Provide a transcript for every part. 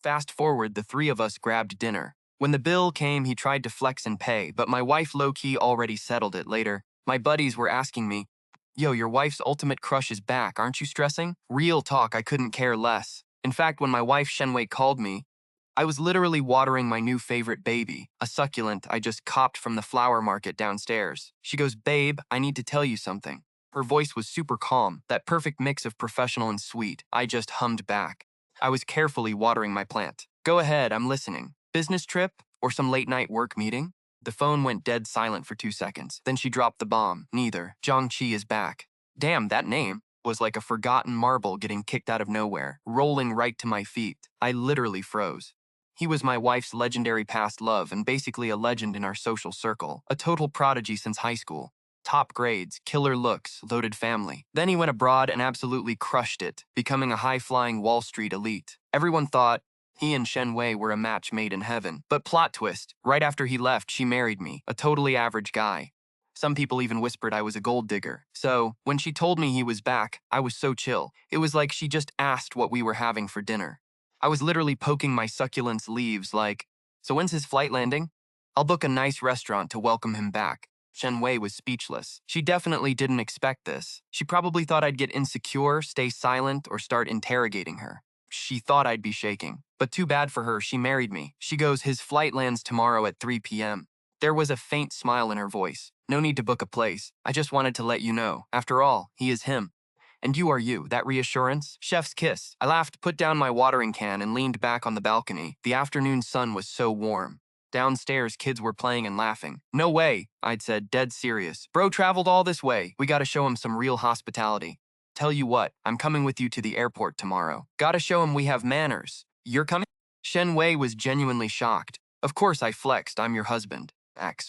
Fast forward, the three of us grabbed dinner. When the bill came, he tried to flex and pay, but my wife low-key already settled it later. My buddies were asking me, "Yo, your wife's ultimate crush is back, aren't you stressing?" Real talk, I couldn't care less. In fact, when my wife Shen Wei called me, I was literally watering my new favorite baby, a succulent I just copped from the flower market downstairs. She goes, "Babe, I need to tell you something." Her voice was super calm, that perfect mix of professional and sweet. I just hummed back. I was carefully watering my plant. "Go ahead, I'm listening. Business trip or some late-night work meeting?" The phone went dead silent for 2 seconds. Then she dropped the bomb. "Neither. Jiang Chi is back." Damn, that name was like a forgotten marble getting kicked out of nowhere, rolling right to my feet. I literally froze. He was my wife's legendary past love and basically a legend in our social circle, a total prodigy since high school. Top grades, killer looks, loaded family. Then he went abroad and absolutely crushed it, becoming a high-flying Wall Street elite. Everyone thought he and Shen Wei were a match made in heaven. But plot twist, right after he left, she married me, a totally average guy. Some people even whispered I was a gold digger. So, when she told me he was back, I was so chill. It was like she just asked what we were having for dinner. I was literally poking my succulent's leaves like, "So when's his flight landing? I'll book a nice restaurant to welcome him back." Shen Wei was speechless. She definitely didn't expect this. She probably thought I'd get insecure, stay silent, or start interrogating her. She thought I'd be shaking. But too bad for her, she married me. She goes, "His flight lands tomorrow at 3 p.m. There was a faint smile in her voice. "No need to book a place. I just wanted to let you know. After all, he is him. And you are you." That reassurance? Chef's kiss. I laughed, put down my watering can, and leaned back on the balcony. The afternoon sun was so warm. Downstairs, kids were playing and laughing. "No way," I'd said, dead serious. "Bro traveled all this way. We gotta show him some real hospitality. Tell you what, I'm coming with you to the airport tomorrow. Gotta show him we have manners." "You're coming?" Shen Wei was genuinely shocked. Of course I flexed, "I'm your husband."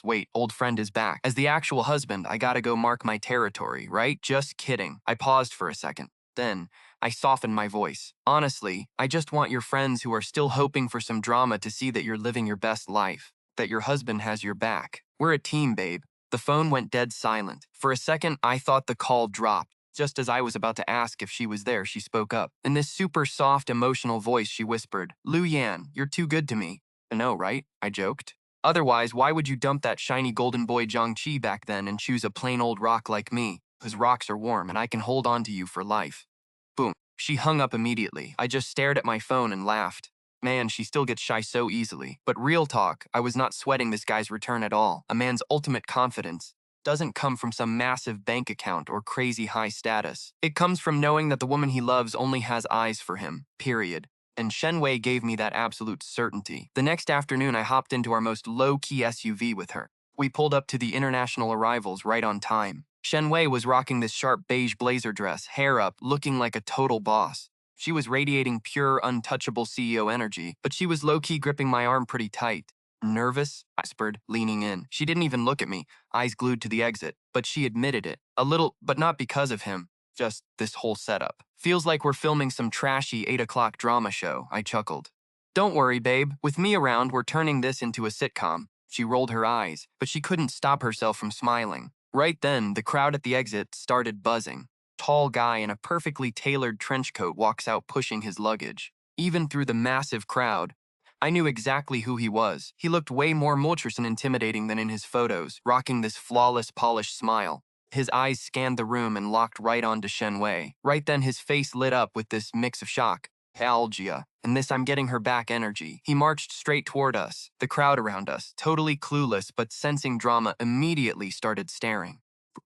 Wait, old friend is back. As the actual husband, I gotta go mark my territory, right? Just kidding. I paused for a second. Then, I softened my voice. "Honestly, I just want your friends who are still hoping for some drama to see that you're living your best life, that your husband has your back. We're a team, babe." The phone went dead silent. For a second, I thought the call dropped. Just as I was about to ask if she was there, she spoke up. In this super soft, emotional voice, she whispered, "Lu Yan, you're too good to me." "I know, right?" I joked. "Otherwise, why would you dump that shiny golden boy Jiang Chi back then and choose a plain old rock like me, whose rocks are warm and I can hold on to you for life?" Boom. She hung up immediately. I just stared at my phone and laughed. Man, she still gets shy so easily. But real talk, I was not sweating this guy's return at all. A man's ultimate confidence doesn't come from some massive bank account or crazy high status. It comes from knowing that the woman he loves only has eyes for him, period. And Shen Wei gave me that absolute certainty. The next afternoon, I hopped into our most low-key SUV with her. We pulled up to the international arrivals right on time. Shen Wei was rocking this sharp beige blazer dress, hair up, looking like a total boss. She was radiating pure, untouchable CEO energy, but she was low-key gripping my arm pretty tight. "Nervous?" I whispered, leaning in. She didn't even look at me, eyes glued to the exit, but she admitted it. A little, but not because of him. Just this whole setup. "Feels like we're filming some trashy 8 o'clock drama show," I chuckled. "Don't worry, babe. With me around, we're turning this into a sitcom." She rolled her eyes, but she couldn't stop herself from smiling. Right then, the crowd at the exit started buzzing. Tall guy in a perfectly tailored trench coat walks out pushing his luggage. Even through the massive crowd, I knew exactly who he was. He looked way more multrous and intimidating than in his photos, rocking this flawless, polished smile. His eyes scanned the room and locked right onto Shen Wei. Right then, his face lit up with this mix of shock, nostalgia, and this "I'm getting her back" energy. He marched straight toward us. The crowd around us, totally clueless but sensing drama, immediately started staring.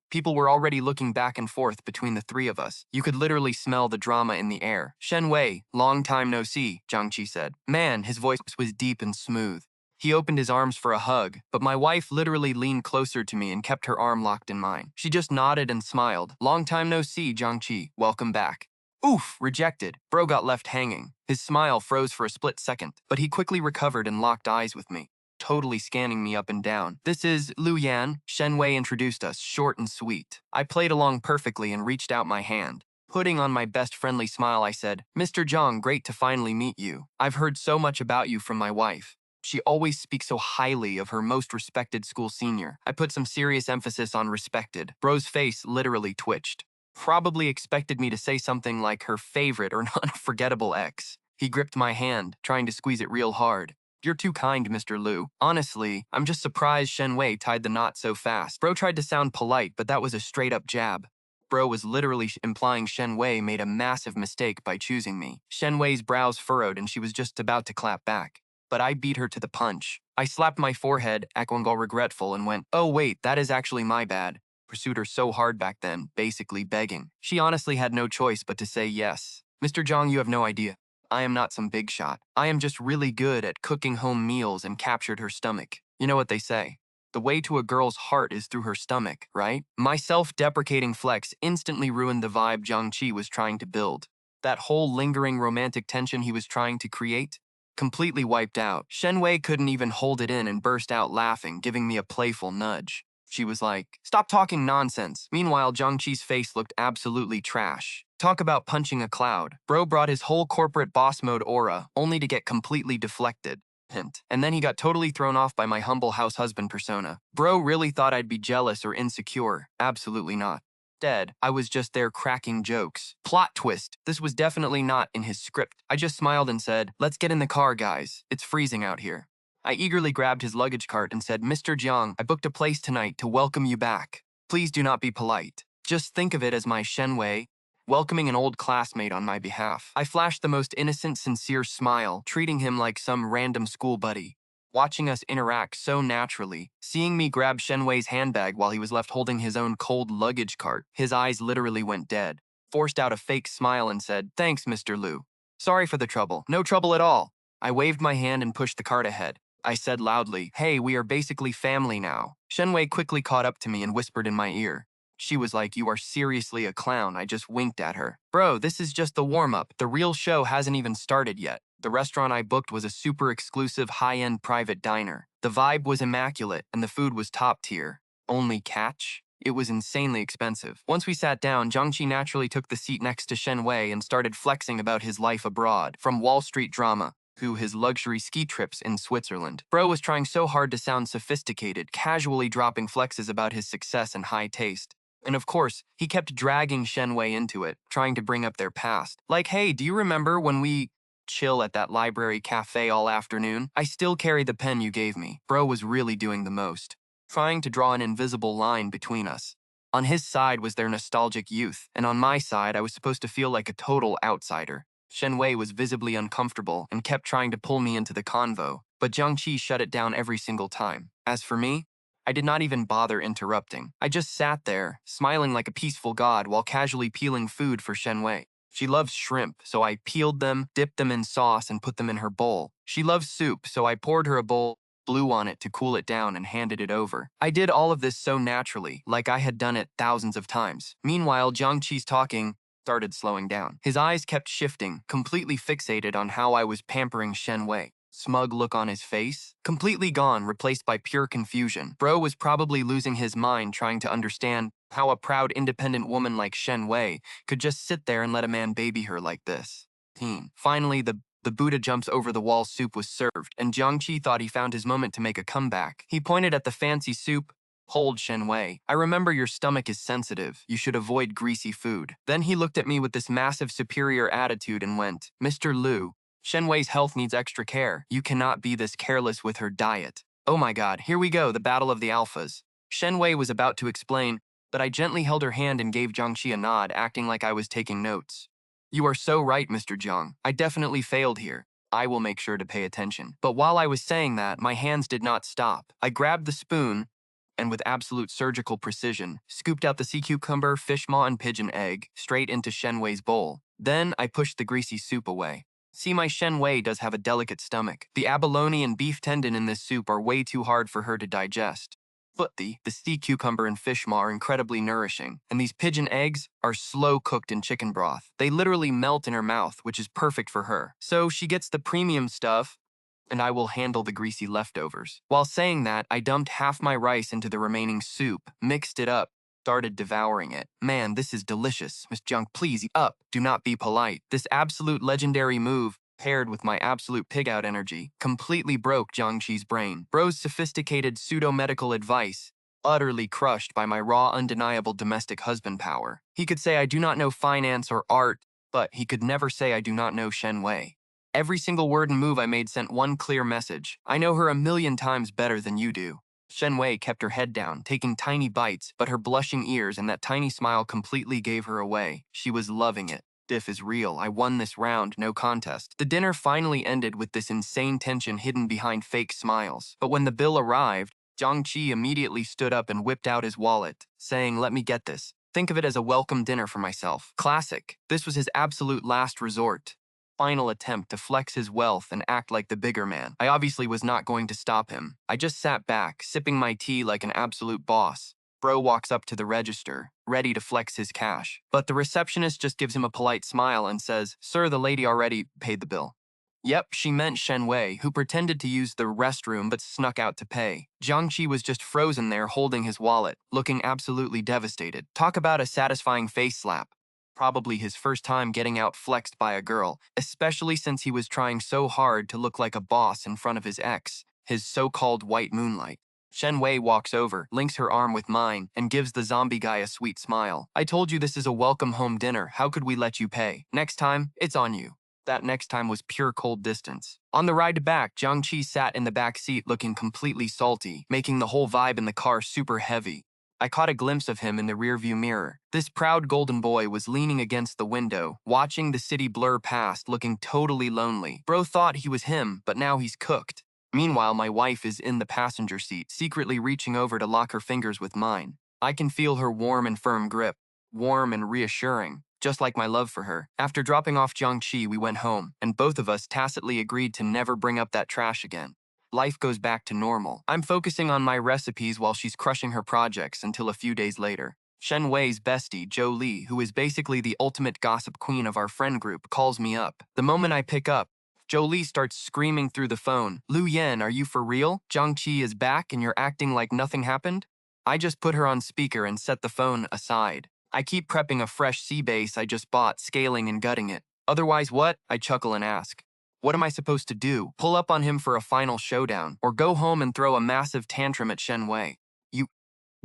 People were already looking back and forth between the three of us. You could literally smell the drama in the air. "Shen Wei, long time no see," Jiang Chi said. Man, his voice was deep and smooth. He opened his arms for a hug, but my wife literally leaned closer to me and kept her arm locked in mine. She just nodded and smiled. "Long time no see, Jiang Chi. Welcome back." Oof, rejected. Bro got left hanging. His smile froze for a split second, but he quickly recovered and locked eyes with me, totally scanning me up and down. "This is Lu Yan." Shen Wei introduced us, short and sweet. I played along perfectly and reached out my hand. Putting on my best friendly smile, I said, "Mr. Zhang, great to finally meet you. I've heard so much about you from my wife. She always speaks so highly of her most respected school senior." I put some serious emphasis on respected. Bro's face literally twitched. Probably expected me to say something like her favorite or unforgettable ex. He gripped my hand, trying to squeeze it real hard. You're too kind, Mr. Liu. Honestly, I'm just surprised Shen Wei tied the knot so fast. Bro tried to sound polite, but that was a straight-up jab. Bro was literally implying Shen Wei made a massive mistake by choosing me. Shen Wei's brows furrowed and she was just about to clap back. But I beat her to the punch. I slapped my forehead, acting all regretful, and went, "Oh wait, that is actually my bad." Pursued her so hard back then, basically begging. She honestly had no choice but to say yes. Mr. Jiang, you have no idea. I am not some big shot. I am just really good at cooking home meals and captured her stomach. You know what they say. The way to a girl's heart is through her stomach, right? My self-deprecating flex instantly ruined the vibe Jiang Chi was trying to build. That whole lingering romantic tension he was trying to create, completely wiped out. Shen Wei couldn't even hold it in and burst out laughing, giving me a playful nudge. She was like, "Stop talking nonsense." Meanwhile, Jiang Chi's face looked absolutely trash. Talk about punching a cloud. Bro brought his whole corporate boss mode aura, only to get completely deflected. Hint. And then he got totally thrown off by my humble house husband persona. Bro really thought I'd be jealous or insecure. Absolutely not. Instead, I was just there cracking jokes. Plot twist. This was definitely not in his script. I just smiled and said, "Let's get in the car, guys. It's freezing out here." I eagerly grabbed his luggage cart and said, "Mr. Jiang, I booked a place tonight to welcome you back. Please do not be polite. Just think of it as my Shen Wei welcoming an old classmate on my behalf." I flashed the most innocent, sincere smile, treating him like some random school buddy. Watching us interact so naturally, seeing me grab Shen Wei's handbag while he was left holding his own cold luggage cart, his eyes literally went dead. Forced out a fake smile and said, "Thanks, Mr. Liu. Sorry for the trouble." "No trouble at all." I waved my hand and pushed the cart ahead. I said loudly, "Hey, we are basically family now." Shen Wei quickly caught up to me and whispered in my ear. She was like, "You are seriously a clown." I just winked at her. "Bro, this is just the warm-up. The real show hasn't even started yet." The restaurant I booked was a super exclusive high-end private diner. The vibe was immaculate and the food was top tier. Only catch? It was insanely expensive. Once we sat down, Jiang Chi naturally took the seat next to Shen Wei and started flexing about his life abroad, from Wall Street drama to his luxury ski trips in Switzerland. Bro was trying so hard to sound sophisticated, casually dropping flexes about his success and high taste. And of course, he kept dragging Shen Wei into it, trying to bring up their past. Like, "Hey, do you remember when we chill at that library cafe all afternoon? I still carry the pen you gave me." Bro was really doing the most, trying to draw an invisible line between us. On his side was their nostalgic youth, and on my side, I was supposed to feel like a total outsider. Shen Wei was visibly uncomfortable and kept trying to pull me into the convo, but Jiang Chi shut it down every single time. As for me, I did not even bother interrupting. I just sat there, smiling like a peaceful god while casually peeling food for Shen Wei. She loves shrimp, so I peeled them, dipped them in sauce, and put them in her bowl. She loves soup, so I poured her a bowl, blew on it to cool it down, and handed it over. I did all of this so naturally, like I had done it thousands of times. Meanwhile, Jiang Chi's talking started slowing down. His eyes kept shifting, completely fixated on how I was pampering Shen Wei. Smug look on his face, completely gone, replaced by pure confusion. Bro was probably losing his mind trying to understand how a proud, independent woman like Shen Wei could just sit there and let a man baby her like this. Finally, the Buddha jumps over the wall soup was served, and Jiang Chi thought he found his moment to make a comeback. He pointed at the fancy soup. "Hold, Shen Wei. I remember your stomach is sensitive. You should avoid greasy food." Then he looked at me with this massive superior attitude and went, "Mr. Liu, Shen Wei's health needs extra care. You cannot be this careless with her diet." Oh my god, here we go, the battle of the alphas. Shen Wei was about to explain, but I gently held her hand and gave Jiang Chi a nod, acting like I was taking notes. "You are so right, Mr. Jiang. I definitely failed here. I will make sure to pay attention." But while I was saying that, my hands did not stop. I grabbed the spoon, and with absolute surgical precision, scooped out the sea cucumber, fish maw, and pigeon egg straight into Shen Wei's bowl. Then I pushed the greasy soup away. See, my Shen Wei does have a delicate stomach. The abalone and beef tendon in this soup are way too hard for her to digest. But the sea cucumber and fish maw are incredibly nourishing, and these pigeon eggs are slow cooked in chicken broth. They literally melt in her mouth, which is perfect for her. So she gets the premium stuff, and I will handle the greasy leftovers. While saying that, I dumped half my rice into the remaining soup, mixed it up, started devouring it. Man, this is delicious. Miss Jiang, please eat up. Do not be polite. This absolute legendary move, paired with my absolute pig-out energy, completely broke Jiang Chi's brain. Bro's sophisticated pseudo-medical advice, utterly crushed by my raw, undeniable domestic husband power. He could say I do not know finance or art, but he could never say I do not know Shen Wei. Every single word and move I made sent one clear message. I know her a million times better than you do. Shen Wei kept her head down, taking tiny bites, but her blushing ears and that tiny smile completely gave her away. She was loving it. Diff is real. I won this round, no contest. The dinner finally ended with this insane tension hidden behind fake smiles. But when the bill arrived, Jiang Chi immediately stood up and whipped out his wallet, saying, "Let me get this. Think of it as a welcome dinner for myself." Classic. This was his absolute last resort. Final attempt to flex his wealth and act like the bigger man. I obviously was not going to stop him. I just sat back, sipping my tea like an absolute boss. Bro walks up to the register, ready to flex his cash. But the receptionist just gives him a polite smile and says, "Sir, the lady already paid the bill." Yep, she meant Shen Wei, who pretended to use the restroom but snuck out to pay. Jiang Chi was just frozen there holding his wallet, looking absolutely devastated. Talk about a satisfying face slap. Probably his first time getting out flexed by a girl, especially since he was trying so hard to look like a boss in front of his ex, his so-called white moonlight. Shen Wei walks over, links her arm with mine, and gives the zombie guy a sweet smile. "I told you this is a welcome home dinner. How could we let you pay? Next time, it's on you." That next time was pure cold distance. On the ride back, Jiang Chi sat in the back seat looking completely salty, making the whole vibe in the car super heavy. I caught a glimpse of him in the rearview mirror. This proud golden boy was leaning against the window, watching the city blur past, looking totally lonely. Bro thought he was him, but now he's cooked. Meanwhile, my wife is in the passenger seat, secretly reaching over to lock her fingers with mine. I can feel her warm and firm grip, warm and reassuring, just like my love for her. After dropping off Jiang Chi, we went home, and both of us tacitly agreed to never bring up that trash again. Life goes back to normal. I'm focusing on my recipes while she's crushing her projects until a few days later. Shen Wei's bestie, Zhou Li, who is basically the ultimate gossip queen of our friend group, calls me up. The moment I pick up, Zhou Li starts screaming through the phone, "Lu Yan, are you for real? Jiang Chi is back and you're acting like nothing happened?" I just put her on speaker and set the phone aside. I keep prepping a fresh sea base I just bought, scaling and gutting it. "Otherwise what?" I chuckle and ask. What am I supposed to do? Pull up on him for a final showdown, or go home and throw a massive tantrum at Shen Wei?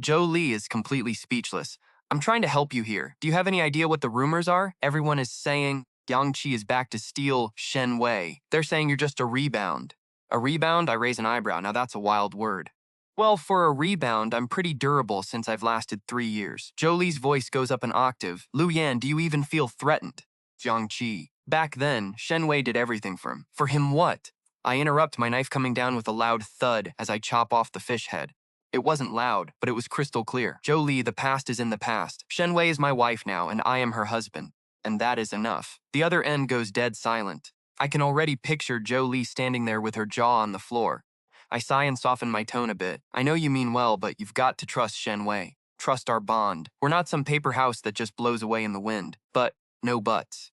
Zhou Li is completely speechless. "I'm trying to help you here. Do you have any idea what the rumors are? Everyone is saying Jiang Chi is back to steal Shen Wei. They're saying you're just a rebound." A rebound? I raise an eyebrow. Now that's a wild word. Well, for a rebound, I'm pretty durable since I've lasted 3 years. Zhou Li's voice goes up an octave. "Lu Yan, do you even feel threatened?" Jiang Chi. Back then, Shen Wei did everything for him. For him what? I interrupt, my knife coming down with a loud thud as I chop off the fish head. It wasn't loud, but it was crystal clear. "Zhou Li, the past is in the past. Shen Wei is my wife now, and I am her husband. And that is enough." The other end goes dead silent. I can already picture Zhou Li standing there with her jaw on the floor. I sigh and soften my tone a bit. "I know you mean well, but you've got to trust Shen Wei. Trust our bond. We're not some paper house that just blows away in the wind. But no buts."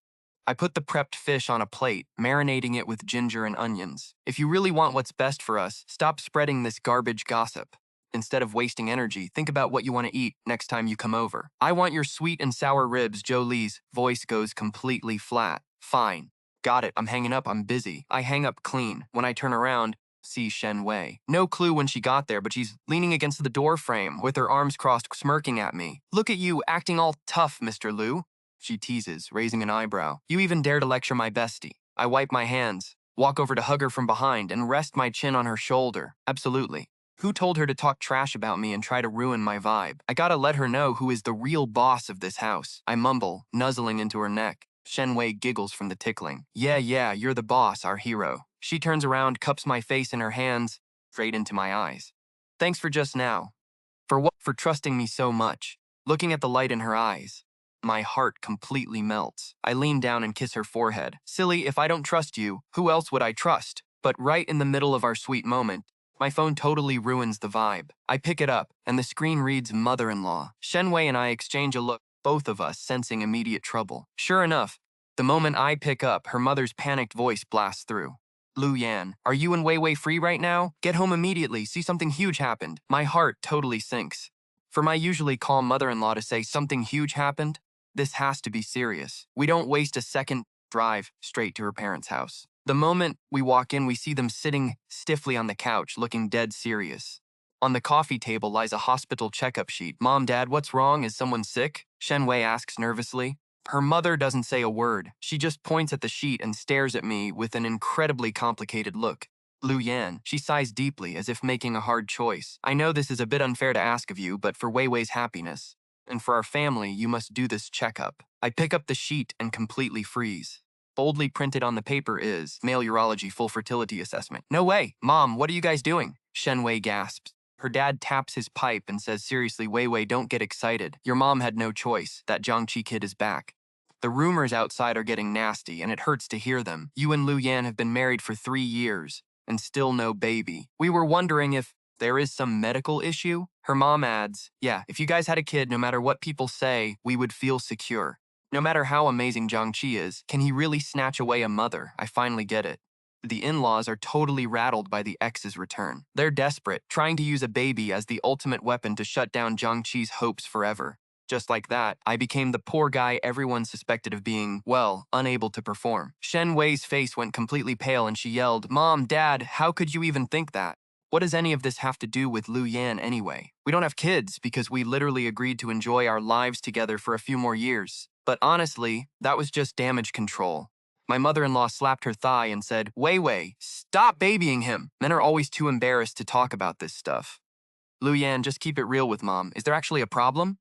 I put the prepped fish on a plate, marinating it with ginger and onions. "If you really want what's best for us, stop spreading this garbage gossip. Instead of wasting energy, think about what you want to eat next time you come over." "I want your sweet and sour ribs." Zhou Li's voice goes completely flat. "Fine. Got it. I'm hanging up. I'm busy." I hang up clean. When I turn around, see Shen Wei. No clue when she got there, but she's leaning against the door frame with her arms crossed, smirking at me. "Look at you, acting all tough, Mr. Lu," she teases, raising an eyebrow. "You even dare to lecture my bestie." I wipe my hands, walk over to hug her from behind, and rest my chin on her shoulder. Absolutely. Who told her to talk trash about me and try to ruin my vibe? I gotta let her know who is the real boss of this house. I mumble, nuzzling into her neck. Shen Wei giggles from the tickling. Yeah, you're the boss, our hero." She turns around, cups my face in her hands, straight into my eyes. "Thanks for just now." "For what?" "For trusting me so much." Looking at the light in her eyes, my heart completely melts. I lean down and kiss her forehead. "Silly, if I don't trust you, who else would I trust?" But right in the middle of our sweet moment, my phone totally ruins the vibe. I pick it up, and the screen reads mother-in-law. Shen Wei and I exchange a look, both of us sensing immediate trouble. Sure enough, the moment I pick up, her mother's panicked voice blasts through. "Lu Yan, are you and Wei Wei free right now? Get home immediately, see something huge happened." My heart totally sinks. For my usually calm mother-in-law to say something huge happened, this has to be serious. We don't waste a second, drive straight to her parents' house. The moment we walk in, we see them sitting stiffly on the couch, looking dead serious. On the coffee table lies a hospital checkup sheet. "Mom, Dad, what's wrong? Is someone sick?" Shen Wei asks nervously. Her mother doesn't say a word. She just points at the sheet and stares at me with an incredibly complicated look. Lu Yan, she sighs deeply as if making a hard choice. I know this is a bit unfair to ask of you, but for Wei Wei's happiness, and for our family, you must do this checkup. I pick up the sheet and completely freeze. Boldly printed on the paper is Male Urology Full Fertility Assessment. No way! Mom, what are you guys doing? Shen Wei gasps. Her dad taps his pipe and says seriously, Wei Wei, don't get excited. Your mom had no choice. That Jiang Chi kid is back. The rumors outside are getting nasty, and it hurts to hear them. You and Lu Yan have been married for 3 years, and still no baby. We were wondering if there is some medical issue? Her mom adds, yeah, if you guys had a kid, no matter what people say, we would feel secure. No matter how amazing Jiang Chi is, can he really snatch away a mother? I finally get it. The in-laws are totally rattled by the ex's return. They're desperate, trying to use a baby as the ultimate weapon to shut down Jiang Chi's hopes forever. Just like that, I became the poor guy everyone suspected of being, well, unable to perform. Shen Wei's face went completely pale and she yelled, Mom, Dad, how could you even think that? What does any of this have to do with Lu Yan anyway? We don't have kids because we literally agreed to enjoy our lives together for a few more years. But honestly, that was just damage control. My mother-in-law slapped her thigh and said, Wei Wei, stop babying him. Men are always too embarrassed to talk about this stuff. Lu Yan, just keep it real with Mom. Is there actually a problem?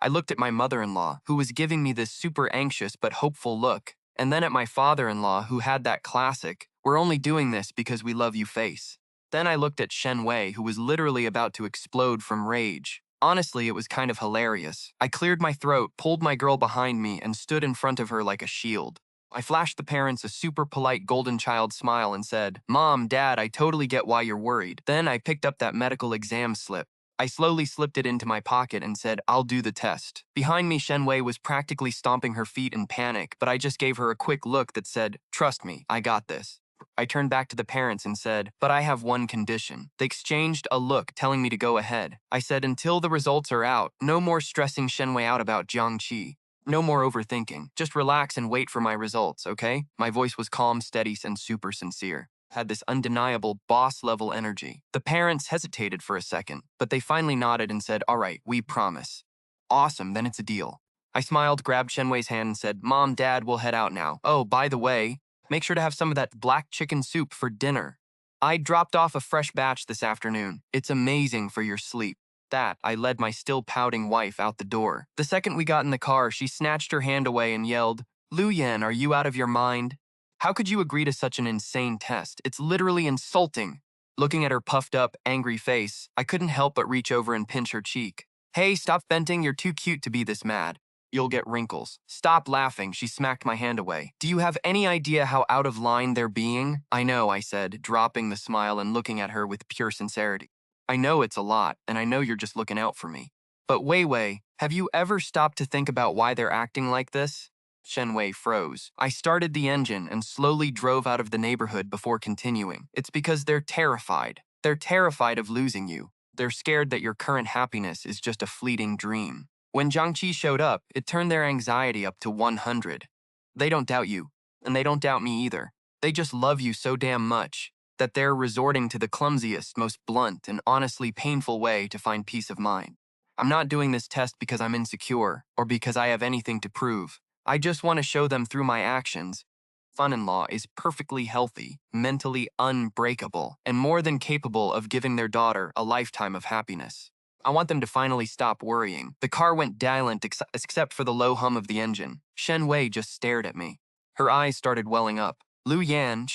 I looked at my mother-in-law, who was giving me this super anxious but hopeful look, and then at my father-in-law, who had that classic, we're only doing this because we love you face. Then I looked at Shen Wei, who was literally about to explode from rage. Honestly, it was kind of hilarious. I cleared my throat, pulled my girl behind me, and stood in front of her like a shield. I flashed the parents a super polite golden child smile and said, Mom, Dad, I totally get why you're worried. Then I picked up that medical exam slip. I slowly slipped it into my pocket and said, I'll do the test. Behind me, Shen Wei was practically stomping her feet in panic, but I just gave her a quick look that said, trust me, I got this. I turned back to the parents and said, but I have one condition. They exchanged a look telling me to go ahead. I said, until the results are out, no more stressing Shen Wei out about Jiang Chi. No more overthinking. Just relax and wait for my results, okay? My voice was calm, steady, and super sincere. Had this undeniable boss-level energy. The parents hesitated for a second, but they finally nodded and said, all right, we promise. Awesome, then it's a deal. I smiled, grabbed Shen Wei's hand and said, Mom, Dad, we'll head out now. Oh, by the way, make sure to have some of that black chicken soup for dinner. I dropped off a fresh batch this afternoon. It's amazing for your sleep. That, I led my still pouting wife out the door. The second we got in the car, she snatched her hand away and yelled, Lu Yan, are you out of your mind? How could you agree to such an insane test? It's literally insulting. Looking at her puffed up, angry face, I couldn't help but reach over and pinch her cheek. Hey, stop venting, you're too cute to be this mad. You'll get wrinkles. Stop laughing, she smacked my hand away. Do you have any idea how out of line they're being? I know, I said, dropping the smile and looking at her with pure sincerity. I know it's a lot, and I know you're just looking out for me. But Wei Wei, have you ever stopped to think about why they're acting like this? Shen Wei froze. I started the engine and slowly drove out of the neighborhood before continuing. It's because they're terrified. They're terrified of losing you. They're scared that your current happiness is just a fleeting dream. When Jiang Chi showed up, it turned their anxiety up to 100. They don't doubt you, and they don't doubt me either. They just love you so damn much that they're resorting to the clumsiest, most blunt, and honestly painful way to find peace of mind. I'm not doing this test because I'm insecure or because I have anything to prove. I just want to show them through my actions. Son-in-law is perfectly healthy, mentally unbreakable, and more than capable of giving their daughter a lifetime of happiness. I want them to finally stop worrying. The car went silent except for the low hum of the engine. Shen Wei just stared at me. Her eyes started welling up. Lu Yan,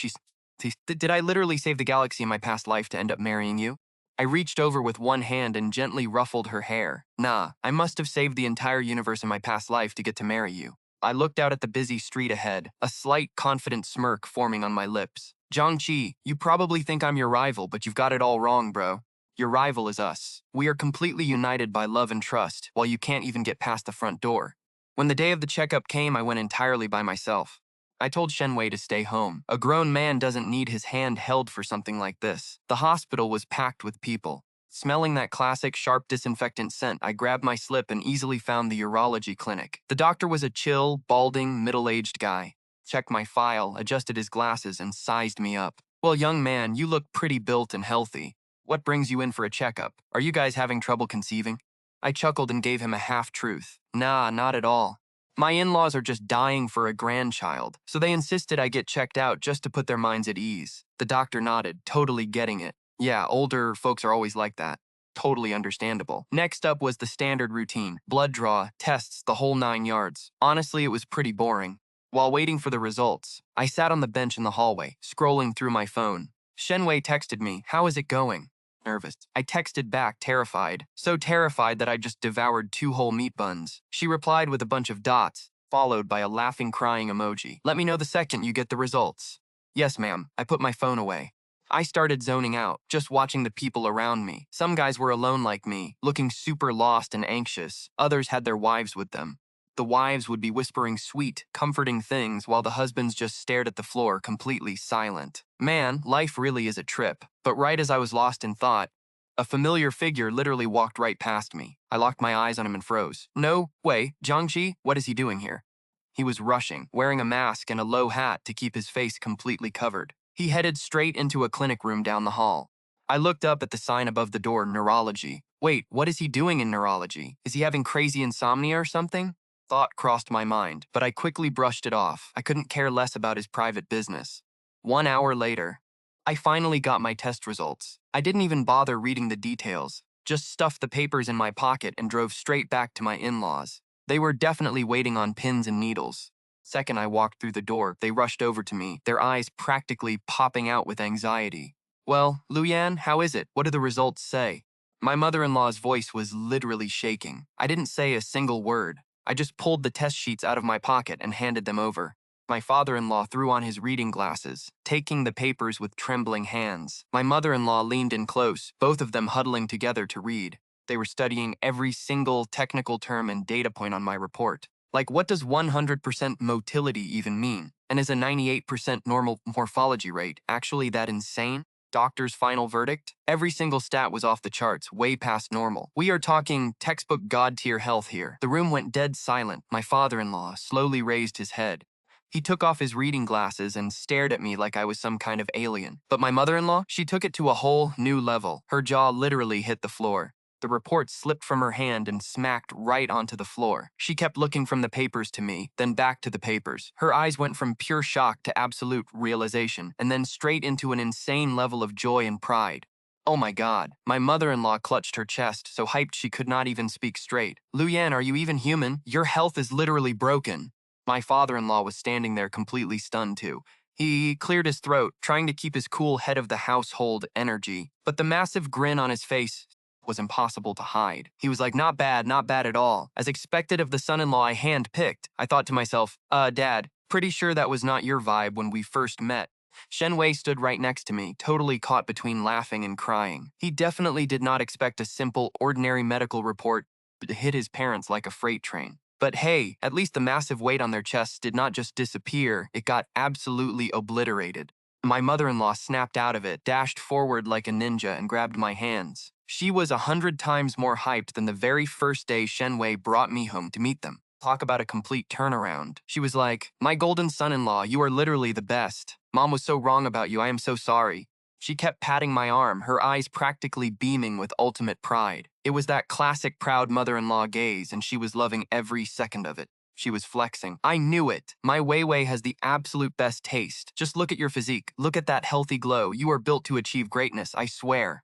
did I literally save the galaxy in my past life to end up marrying you? I reached over with one hand and gently ruffled her hair. Nah, I must have saved the entire universe in my past life to get to marry you. I looked out at the busy street ahead, a slight, confident smirk forming on my lips. Jiang Chi, you probably think I'm your rival, but you've got it all wrong, bro. Your rival is us. We are completely united by love and trust, while you can't even get past the front door. When the day of the checkup came, I went entirely by myself. I told Shen Wei to stay home. A grown man doesn't need his hand held for something like this. The hospital was packed with people. Smelling that classic sharp disinfectant scent, I grabbed my slip and easily found the urology clinic. The doctor was a chill, balding, middle-aged guy. Checked my file, adjusted his glasses, and sized me up. Well, young man, you look pretty built and healthy. What brings you in for a checkup? Are you guys having trouble conceiving? I chuckled and gave him a half-truth. Nah, not at all. My in-laws are just dying for a grandchild, so they insisted I get checked out just to put their minds at ease. The doctor nodded, totally getting it. Yeah, older folks are always like that. Totally understandable. Next up was the standard routine. Blood draw, tests, the whole 9 yards. Honestly, it was pretty boring. While waiting for the results, I sat on the bench in the hallway, scrolling through my phone. Shen Wei texted me, "How is it going?" Nervous. I texted back, terrified. So terrified that I just devoured 2 whole meat buns. She replied with a bunch of dots, followed by a laughing, crying emoji. "Let me know the second you get the results." Yes, ma'am. I put my phone away. I started zoning out, just watching the people around me. Some guys were alone like me, looking super lost and anxious. Others had their wives with them. The wives would be whispering sweet, comforting things while the husbands just stared at the floor, completely silent. Man, life really is a trip. But right as I was lost in thought, a familiar figure literally walked right past me. I locked my eyes on him and froze. "No way, Jiang Chi, what is he doing here?" He was rushing, wearing a mask and a low hat to keep his face completely covered. He headed straight into a clinic room down the hall. I looked up at the sign above the door, neurology. Wait, what is he doing in neurology? Is he having crazy insomnia or something? Thought crossed my mind, but I quickly brushed it off. I couldn't care less about his private business. 1 hour later, I finally got my test results. I didn't even bother reading the details, just stuffed the papers in my pocket and drove straight back to my in-laws. They were definitely waiting on pins and needles. Second I walked through the door, they rushed over to me, their eyes practically popping out with anxiety. "Well, Luyan, how is it? What do the results say?" My mother-in-law's voice was literally shaking. I didn't say a single word. I just pulled the test sheets out of my pocket and handed them over. My father-in-law threw on his reading glasses, taking the papers with trembling hands. My mother-in-law leaned in close, both of them huddling together to read. They were studying every single technical term and data point on my report. Like, what does 100% motility even mean? And is a 98% normal morphology rate actually that insane? Doctor's final verdict? Every single stat was off the charts, way past normal. We are talking textbook god-tier health here. The room went dead silent. My father-in-law slowly raised his head. He took off his reading glasses and stared at me like I was some kind of alien. But my mother-in-law, she took it to a whole new level. Her jaw literally hit the floor. The report slipped from her hand and smacked right onto the floor. She kept looking from the papers to me, then back to the papers. Her eyes went from pure shock to absolute realization, and then straight into an insane level of joy and pride. Oh my God. My mother-in-law clutched her chest, so hyped she could not even speak straight. "Luyan, are you even human? Your health is literally broken." My father-in-law was standing there completely stunned too. He cleared his throat, trying to keep his cool head of the household energy, but the massive grin on his face was impossible to hide. He was like, not bad at all. As expected of the son-in-law I hand-picked, I thought to myself, Dad, pretty sure that was not your vibe when we first met." Shen Wei stood right next to me, totally caught between laughing and crying. He definitely did not expect a simple, ordinary medical report to hit his parents like a freight train. But hey, at least the massive weight on their chests did not just disappear, it got absolutely obliterated. My mother-in-law snapped out of it, dashed forward like a ninja, and grabbed my hands. She was 100 times more hyped than the very first day Shen Wei brought me home to meet them. Talk about a complete turnaround. She was like, "My golden son-in-law, you are literally the best. Mom was so wrong about you, I am so sorry." She kept patting my arm, her eyes practically beaming with ultimate pride. It was that classic proud mother-in-law gaze, and she was loving every second of it. She was flexing. "I knew it. My Wei has the absolute best taste. Just look at your physique. Look at that healthy glow. You are built to achieve greatness, I swear."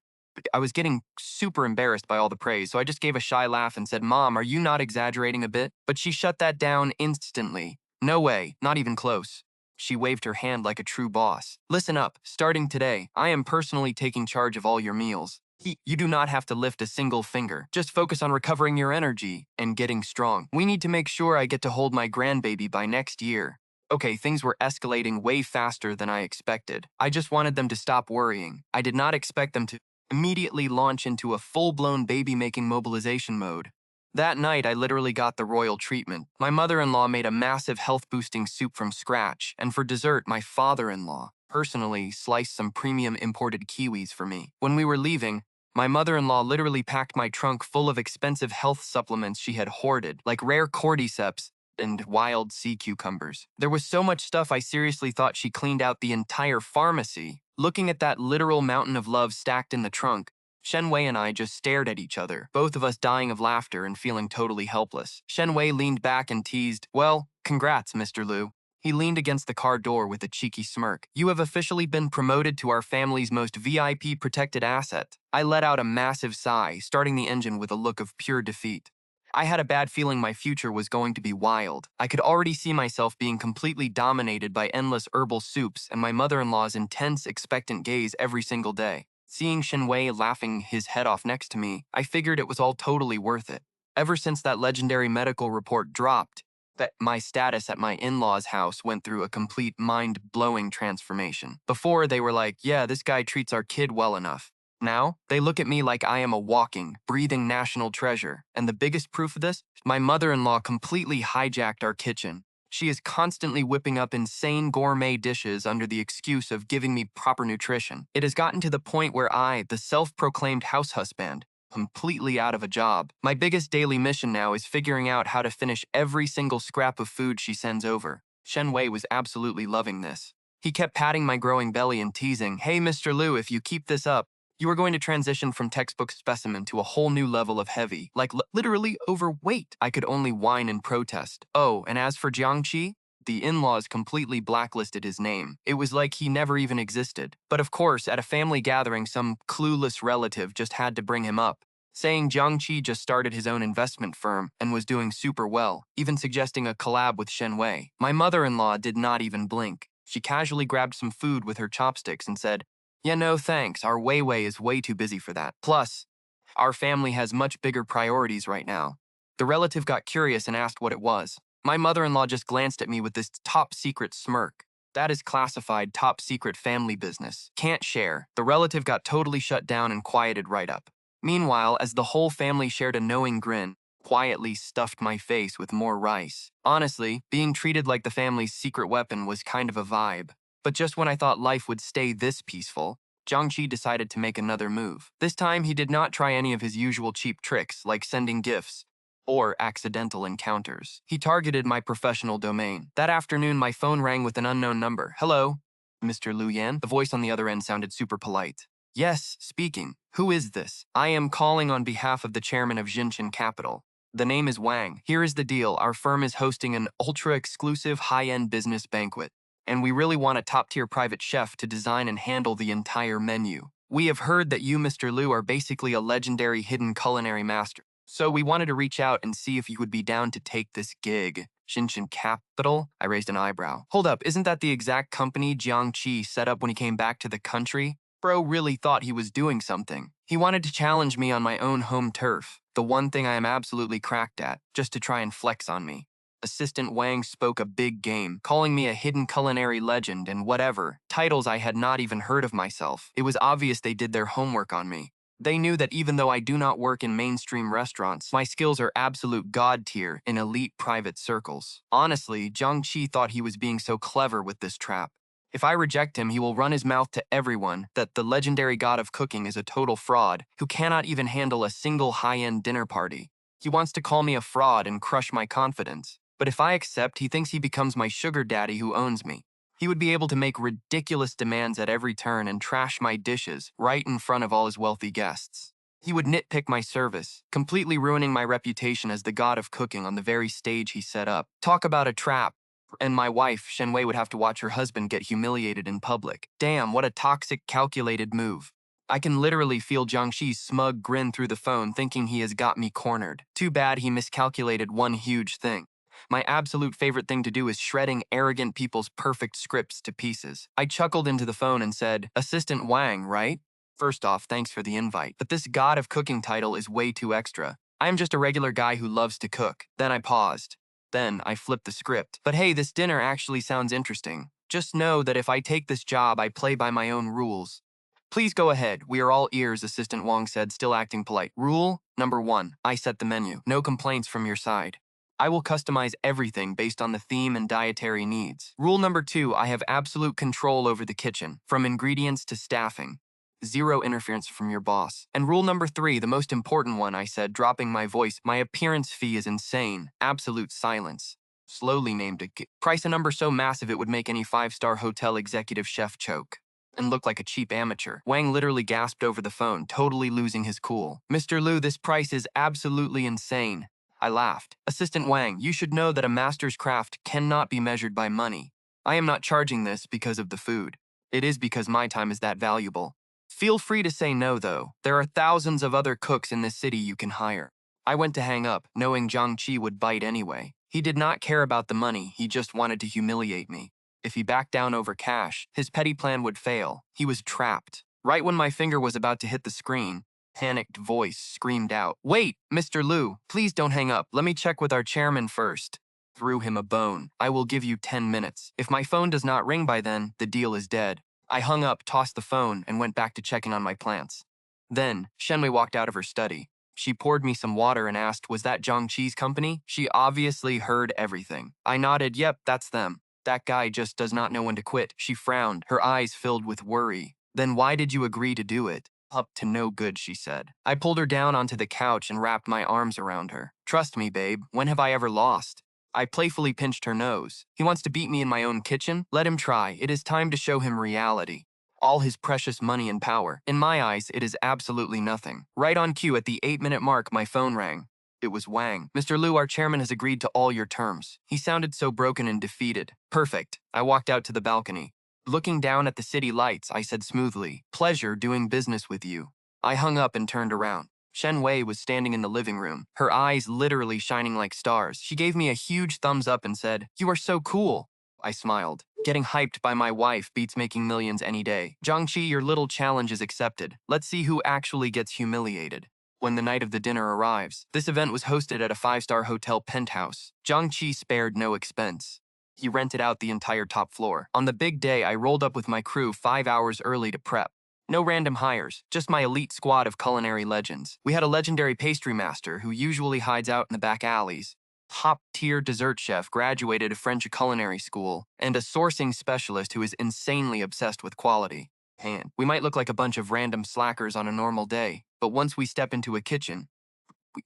I was getting super embarrassed by all the praise, so I just gave a shy laugh and said, "Mom, are you not exaggerating a bit?" But she shut that down instantly. "No way, not even close." She waved her hand like a true boss. "Listen up, starting today, I am personally taking charge of all your meals. You do not have to lift a single finger. Just focus on recovering your energy and getting strong. We need to make sure I get to hold my grandbaby by next year." Okay, things were escalating way faster than I expected. I just wanted them to stop worrying. I did not expect them to immediately launch into a full-blown baby-making mobilization mode. That night, I literally got the royal treatment. My mother-in-law made a massive health-boosting soup from scratch, and for dessert, my father-in-law personally sliced some premium imported kiwis for me. When we were leaving, my mother-in-law literally packed my trunk full of expensive health supplements she had hoarded, like rare cordyceps and wild sea cucumbers. There was so much stuff I seriously thought she cleaned out the entire pharmacy. Looking at that literal mountain of love stacked in the trunk, Shen Wei and I just stared at each other, both of us dying of laughter and feeling totally helpless. Shen Wei leaned back and teased, "Well, congrats, Mr. Liu." He leaned against the car door with a cheeky smirk. "You have officially been promoted to our family's most VIP protected asset." I let out a massive sigh, starting the engine with a look of pure defeat. I had a bad feeling my future was going to be wild. I could already see myself being completely dominated by endless herbal soups and my mother-in-law's intense, expectant gaze every single day. Seeing Shen Wei laughing his head off next to me, I figured it was all totally worth it. Ever since that legendary medical report dropped, that my status at my in-laws' house went through a complete mind-blowing transformation. Before, they were like, "Yeah, this guy treats our kid well enough." Now, they look at me like I am a walking, breathing national treasure. And the biggest proof of this? My mother-in-law completely hijacked our kitchen. She is constantly whipping up insane gourmet dishes under the excuse of giving me proper nutrition. It has gotten to the point where I, the self-proclaimed house husband, completely out of a job. My biggest daily mission now is figuring out how to finish every single scrap of food she sends over. Shen Wei was absolutely loving this. He kept patting my growing belly and teasing, "Hey, Mr. Liu, if you keep this up, you are going to transition from textbook specimen to a whole new level of heavy, like literally overweight." I could only whine and protest. Oh, and as for Jiang Chi, the in-laws completely blacklisted his name. It was like he never even existed. But of course, at a family gathering, some clueless relative just had to bring him up, saying Jiang Chi just started his own investment firm and was doing super well, even suggesting a collab with Shen Wei. My mother-in-law did not even blink. She casually grabbed some food with her chopsticks and said, "Yeah, no thanks, our Wei Wei is way too busy for that. Plus, our family has much bigger priorities right now." The relative got curious and asked what it was. My mother-in-law just glanced at me with this top-secret smirk. "That is classified top-secret family business. Can't share." The relative got totally shut down and quieted right up. Meanwhile, as the whole family shared a knowing grin, quietly stuffed my face with more rice. Honestly, being treated like the family's secret weapon was kind of a vibe. But just when I thought life would stay this peaceful, Jiang Chi decided to make another move. This time, he did not try any of his usual cheap tricks, like sending gifts or accidental encounters. He targeted my professional domain. That afternoon, my phone rang with an unknown number. "Hello, Mr. Liu Yan?" The voice on the other end sounded super polite. "Yes, speaking. Who is this?" "I am calling on behalf of the chairman of Jinshin Capital. The name is Wang. Here is the deal. Our firm is hosting an ultra-exclusive high-end business banquet, and we really want a top-tier private chef to design and handle the entire menu. We have heard that you, Mr. Liu, are basically a legendary hidden culinary master. So we wanted to reach out and see if you would be down to take this gig." Shinshin Capital? I raised an eyebrow. "Hold up, isn't that the exact company Jiang Chi set up when he came back to the country?" Bro really thought he was doing something. He wanted to challenge me on my own home turf, the one thing I am absolutely cracked at, just to try and flex on me. Assistant Wang spoke a big game, calling me a hidden culinary legend and whatever, titles I had not even heard of myself. It was obvious they did their homework on me. They knew that even though I do not work in mainstream restaurants, my skills are absolute god tier in elite private circles. Honestly, Jiang Chi thought he was being so clever with this trap. If I reject him, he will run his mouth to everyone that the legendary god of cooking is a total fraud who cannot even handle a single high-end dinner party. He wants to call me a fraud and crush my confidence. But if I accept, he thinks he becomes my sugar daddy who owns me. He would be able to make ridiculous demands at every turn and trash my dishes right in front of all his wealthy guests. He would nitpick my service, completely ruining my reputation as the god of cooking on the very stage he set up. Talk about a trap. And my wife, Shen Wei, would have to watch her husband get humiliated in public. Damn, what a toxic, calculated move. I can literally feel Jiang Chi's smug grin through the phone, thinking he has got me cornered. Too bad he miscalculated one huge thing. My absolute favorite thing to do is shredding arrogant people's perfect scripts to pieces. I chuckled into the phone and said, "Assistant Wang, right? First off, thanks for the invite, but this god of cooking title is way too extra. I am just a regular guy who loves to cook." Then I paused. Then I flipped the script. "But hey, this dinner actually sounds interesting. Just know that if I take this job, I play by my own rules." "Please go ahead. We are all ears," Assistant Wong said, still acting polite. "Rule number 1, I set the menu. No complaints from your side. I will customize everything based on the theme and dietary needs. Rule number 2, I have absolute control over the kitchen, from ingredients to staffing. Zero interference from your boss. And rule number 3, the most important one," I said, dropping my voice, "my appearance fee is insane. Absolute silence." Slowly named a price a number so massive it would make any 5-star hotel executive chef choke. and looked like a cheap amateur. Wang literally gasped over the phone, totally losing his cool. Mr. Liu, this price is absolutely insane. I laughed. Assistant Wang, you should know that a master's craft cannot be measured by money. I am not charging this because of the food. It is because my time is that valuable. Feel free to say no, though. There are thousands of other cooks in this city you can hire. I went to hang up, knowing Jiang Chi would bite anyway. He did not care about the money, he just wanted to humiliate me. If he backed down over cash, his petty plan would fail. He was trapped. Right when my finger was about to hit the screen, panicked voice screamed out, "Wait, Mr. Liu, please don't hang up. Let me check with our chairman first." Threw him a bone. I will give you 10 minutes. If my phone does not ring by then, the deal is dead. I hung up, tossed the phone, and went back to checking on my plants. Then, Shen Wei walked out of her study. She poured me some water and asked, was that Jiang Chi's company? She obviously heard everything. I nodded, yep, that's them. That guy just does not know when to quit. She frowned, her eyes filled with worry. Then why did you agree to do it? Up to no good, she said. I pulled her down onto the couch and wrapped my arms around her. Trust me, babe, when have I ever lost? I playfully pinched her nose. He wants to beat me in my own kitchen? Let him try. It is time to show him reality. All his precious money and power. In my eyes, it is absolutely nothing. Right on cue at the 8-minute mark, my phone rang. It was Wang. Mr. Liu, our chairman has agreed to all your terms. He sounded so broken and defeated. Perfect. I walked out to the balcony. Looking down at the city lights, I said smoothly, pleasure doing business with you. I hung up and turned around. Shen Wei was standing in the living room, her eyes literally shining like stars. She gave me a huge thumbs up and said, "You are so cool." I smiled. Getting hyped by my wife beats making millions any day. Jiang Chi, your little challenge is accepted. Let's see who actually gets humiliated. When the night of the dinner arrives, this event was hosted at a 5-star hotel penthouse. Jiang Chi spared no expense. He rented out the entire top floor. On the big day, I rolled up with my crew 5 hours early to prep. No random hires, just my elite squad of culinary legends. We had a legendary pastry master who usually hides out in the back alleys, top-tier dessert chef graduated a French culinary school, and a sourcing specialist who is insanely obsessed with quality. And we might look like a bunch of random slackers on a normal day, but once we step into a kitchen,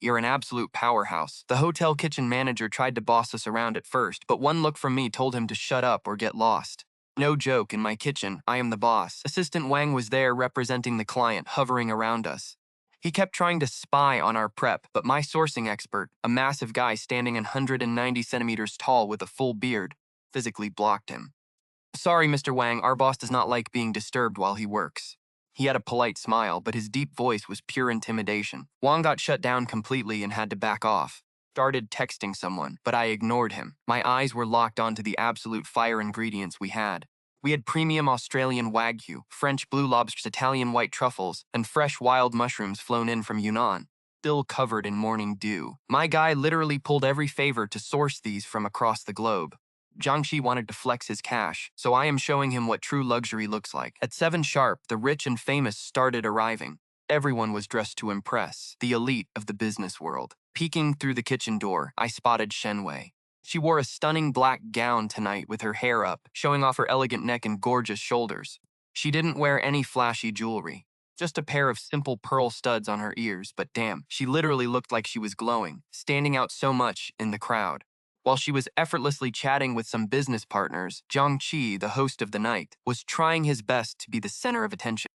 you're an absolute powerhouse. The hotel kitchen manager tried to boss us around at first, but one look from me told him to shut up or get lost. No joke, in my kitchen, I am the boss. Assistant Wang was there representing the client, hovering around us. He kept trying to spy on our prep, but my sourcing expert, a massive guy standing 190 centimeters tall with a full beard, physically blocked him. Sorry, Mr. Wang, our boss does not like being disturbed while he works. He had a polite smile, but his deep voice was pure intimidation. Wang got shut down completely and had to back off. Started texting someone, but I ignored him. My eyes were locked onto the absolute fire ingredients we had. We had premium Australian Wagyu, French blue lobsters, Italian white truffles, and fresh wild mushrooms flown in from Yunnan, still covered in morning dew. My guy literally pulled every favor to source these from across the globe. Jiang Chi wanted to flex his cash, so I am showing him what true luxury looks like. At 7 sharp, the rich and famous started arriving. Everyone was dressed to impress, the elite of the business world. Peeking through the kitchen door, I spotted Shen Wei. She wore a stunning black gown tonight with her hair up, showing off her elegant neck and gorgeous shoulders. She didn't wear any flashy jewelry, just a pair of simple pearl studs on her ears, but damn, she literally looked like she was glowing, standing out so much in the crowd. While she was effortlessly chatting with some business partners, Jiang Chi, the host of the night, was trying his best to be the center of attention.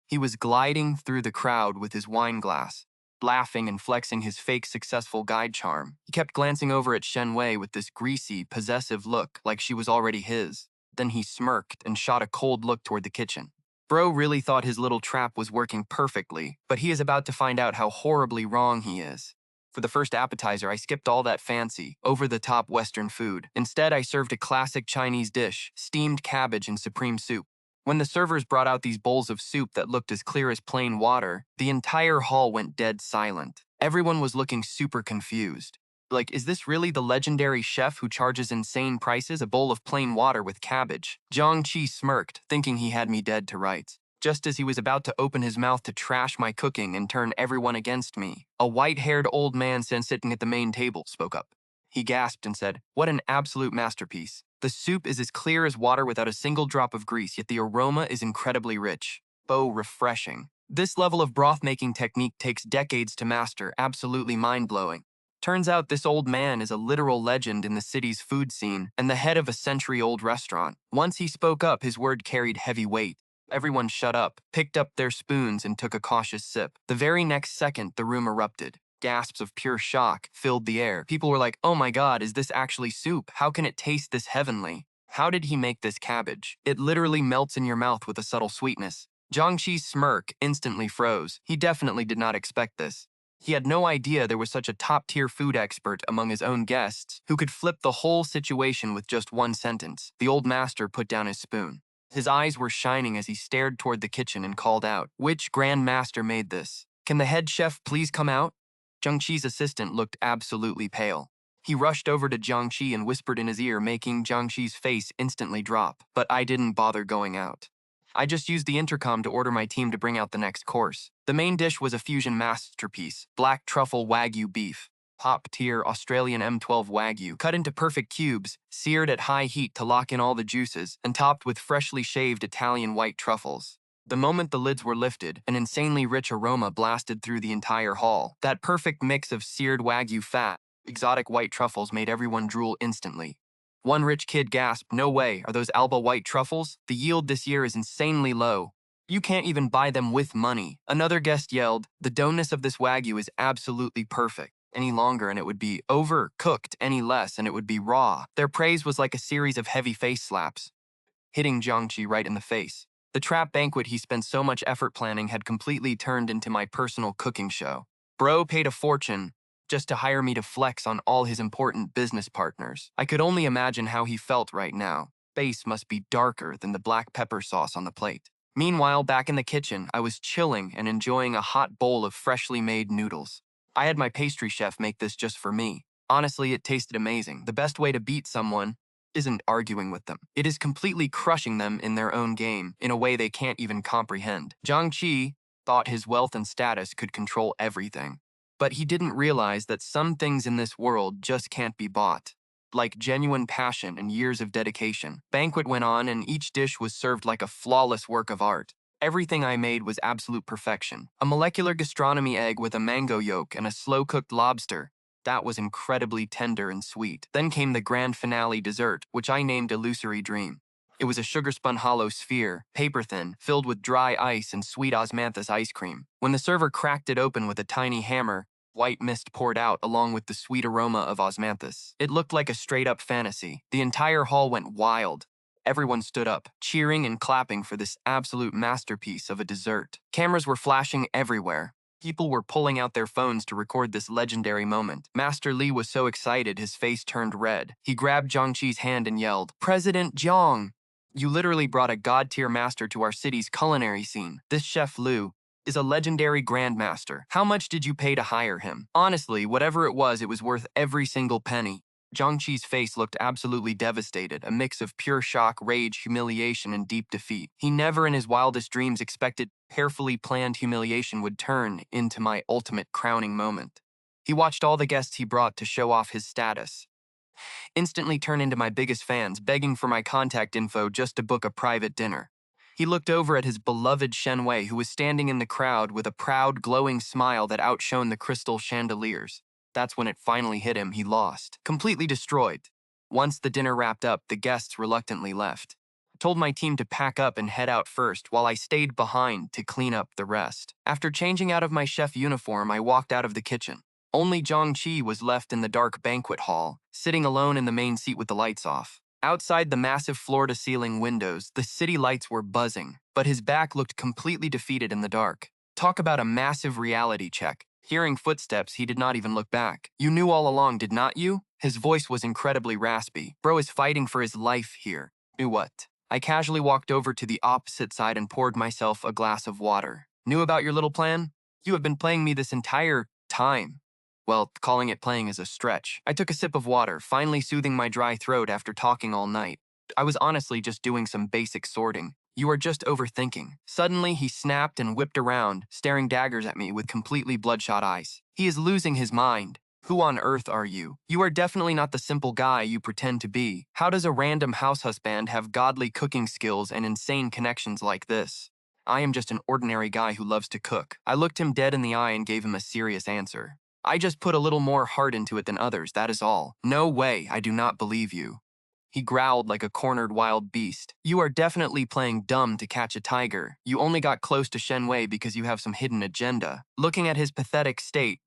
He was gliding through the crowd with his wine glass, laughing and flexing his fake successful guide charm. He kept glancing over at Shen Wei with this greasy, possessive look like she was already his. Then he smirked and shot a cold look toward the kitchen. Bro really thought his little trap was working perfectly, but he is about to find out how horribly wrong he is. For the first appetizer, I skipped all that fancy, over-the-top Western food. Instead, I served a classic Chinese dish, steamed cabbage and supreme soup. When the servers brought out these bowls of soup that looked as clear as plain water, the entire hall went dead silent. Everyone was looking super confused. Like, is this really the legendary chef who charges insane prices, a bowl of plain water with cabbage? Jiang Chi smirked, thinking he had me dead to rights. Just as he was about to open his mouth to trash my cooking and turn everyone against me, a white-haired old man sitting at the main table spoke up. He gasped and said, "What an absolute masterpiece. The soup is as clear as water without a single drop of grease, yet the aroma is incredibly rich. Refreshing. This level of broth-making technique takes decades to master, absolutely mind-blowing." Turns out this old man is a literal legend in the city's food scene and the head of a century-old restaurant. Once he spoke up, his word carried heavy weight. Everyone shut up, picked up their spoons, and took a cautious sip. The very next second, the room erupted. Gasps of pure shock filled the air. People were like, "Oh my god, is this actually soup? How can it taste this heavenly? How did he make this cabbage? It literally melts in your mouth with a subtle sweetness." Jiang Chi's smirk instantly froze. He definitely did not expect this. He had no idea there was such a top-tier food expert among his own guests who could flip the whole situation with just one sentence. The old master put down his spoon. His eyes were shining as he stared toward the kitchen and called out, "Which Grand Master made this? Can the head chef please come out?" Jiang Chi's assistant looked absolutely pale. He rushed over to Jiang Chi and whispered in his ear, making Jiang Chi's face instantly drop. But I didn't bother going out. I just used the intercom to order my team to bring out the next course. The main dish was a fusion masterpiece, black truffle Wagyu beef. Top-tier Australian M12 Wagyu, cut into perfect cubes, seared at high heat to lock in all the juices, and topped with freshly shaved Italian white truffles. The moment the lids were lifted, an insanely rich aroma blasted through the entire hall. That perfect mix of seared Wagyu fat, exotic white truffles made everyone drool instantly. One rich kid gasped, "No way, are those Alba white truffles? The yield this year is insanely low. You can't even buy them with money." Another guest yelled, "The doneness of this Wagyu is absolutely perfect. Any longer and it would be overcooked, any less and it would be raw." Their praise was like a series of heavy face slaps, hitting Jiang Chi right in the face. The trap banquet he spent so much effort planning had completely turned into my personal cooking show. Bro paid a fortune just to hire me to flex on all his important business partners. I could only imagine how he felt right now. Face must be darker than the black pepper sauce on the plate. Meanwhile, back in the kitchen, I was chilling and enjoying a hot bowl of freshly made noodles. I had my pastry chef make this just for me. Honestly, it tasted amazing. The best way to beat someone isn't arguing with them. It is completely crushing them in their own game in a way they can't even comprehend. Jiang Chi thought his wealth and status could control everything. But he didn't realize that some things in this world just can't be bought, like genuine passion and years of dedication. Banquet went on and each dish was served like a flawless work of art. Everything I made was absolute perfection. A molecular gastronomy egg with a mango yolk and a slow-cooked lobster. That was incredibly tender and sweet. Then came the grand finale dessert, which I named Illusory Dream. It was a sugar-spun hollow sphere, paper-thin, filled with dry ice and sweet osmanthus ice cream. When the server cracked it open with a tiny hammer, white mist poured out along with the sweet aroma of osmanthus. It looked like a straight-up fantasy. The entire hall went wild. Everyone stood up, cheering and clapping for this absolute masterpiece of a dessert. Cameras were flashing everywhere. People were pulling out their phones to record this legendary moment. Master Li was so excited his face turned red. He grabbed Jiang Chi's hand and yelled, "President Jiang! You literally brought a god-tier master to our city's culinary scene. This Chef Liu is a legendary grandmaster. How much did you pay to hire him?" Honestly, whatever it was worth every single penny. Jiang Chi's face looked absolutely devastated, a mix of pure shock, rage, humiliation, and deep defeat. He never in his wildest dreams expected carefully planned humiliation would turn into my ultimate crowning moment. He watched all the guests he brought to show off his status instantly turn into my biggest fans, begging for my contact info just to book a private dinner. He looked over at his beloved Shen Wei, who was standing in the crowd with a proud, glowing smile that outshone the crystal chandeliers. That's when it finally hit him. He lost. Completely destroyed. Once the dinner wrapped up, the guests reluctantly left. I told my team to pack up and head out first, while I stayed behind to clean up the rest. After changing out of my chef uniform, I walked out of the kitchen. Only Jiang Chi was left in the dark banquet hall, sitting alone in the main seat with the lights off. Outside the massive floor-to-ceiling windows, the city lights were buzzing, but his back looked completely defeated in the dark. Talk about a massive reality check. Hearing footsteps, he did not even look back. "You knew all along, did not you?" His voice was incredibly raspy. "Bro is fighting for his life here." "Knew what?" I casually walked over to the opposite side and poured myself a glass of water. "Knew about your little plan? You have been playing me this entire time." Well, calling it playing is a stretch. I took a sip of water, finally soothing my dry throat after talking all night. I was honestly just doing some basic sorting. "You are just overthinking." Suddenly, he snapped and whipped around, staring daggers at me with completely bloodshot eyes. "He is losing his mind. Who on earth are you? You are definitely not the simple guy you pretend to be. How does a random househusband have godly cooking skills and insane connections like this? I am just an ordinary guy who loves to cook." I looked him dead in the eye and gave him a serious answer. "I just put a little more heart into it than others, that is all." "No way, I do not believe you." He growled like a cornered wild beast. You are definitely playing dumb to catch a tiger. You only got close to Shen Wei because you have some hidden agenda. Looking at his pathetic state,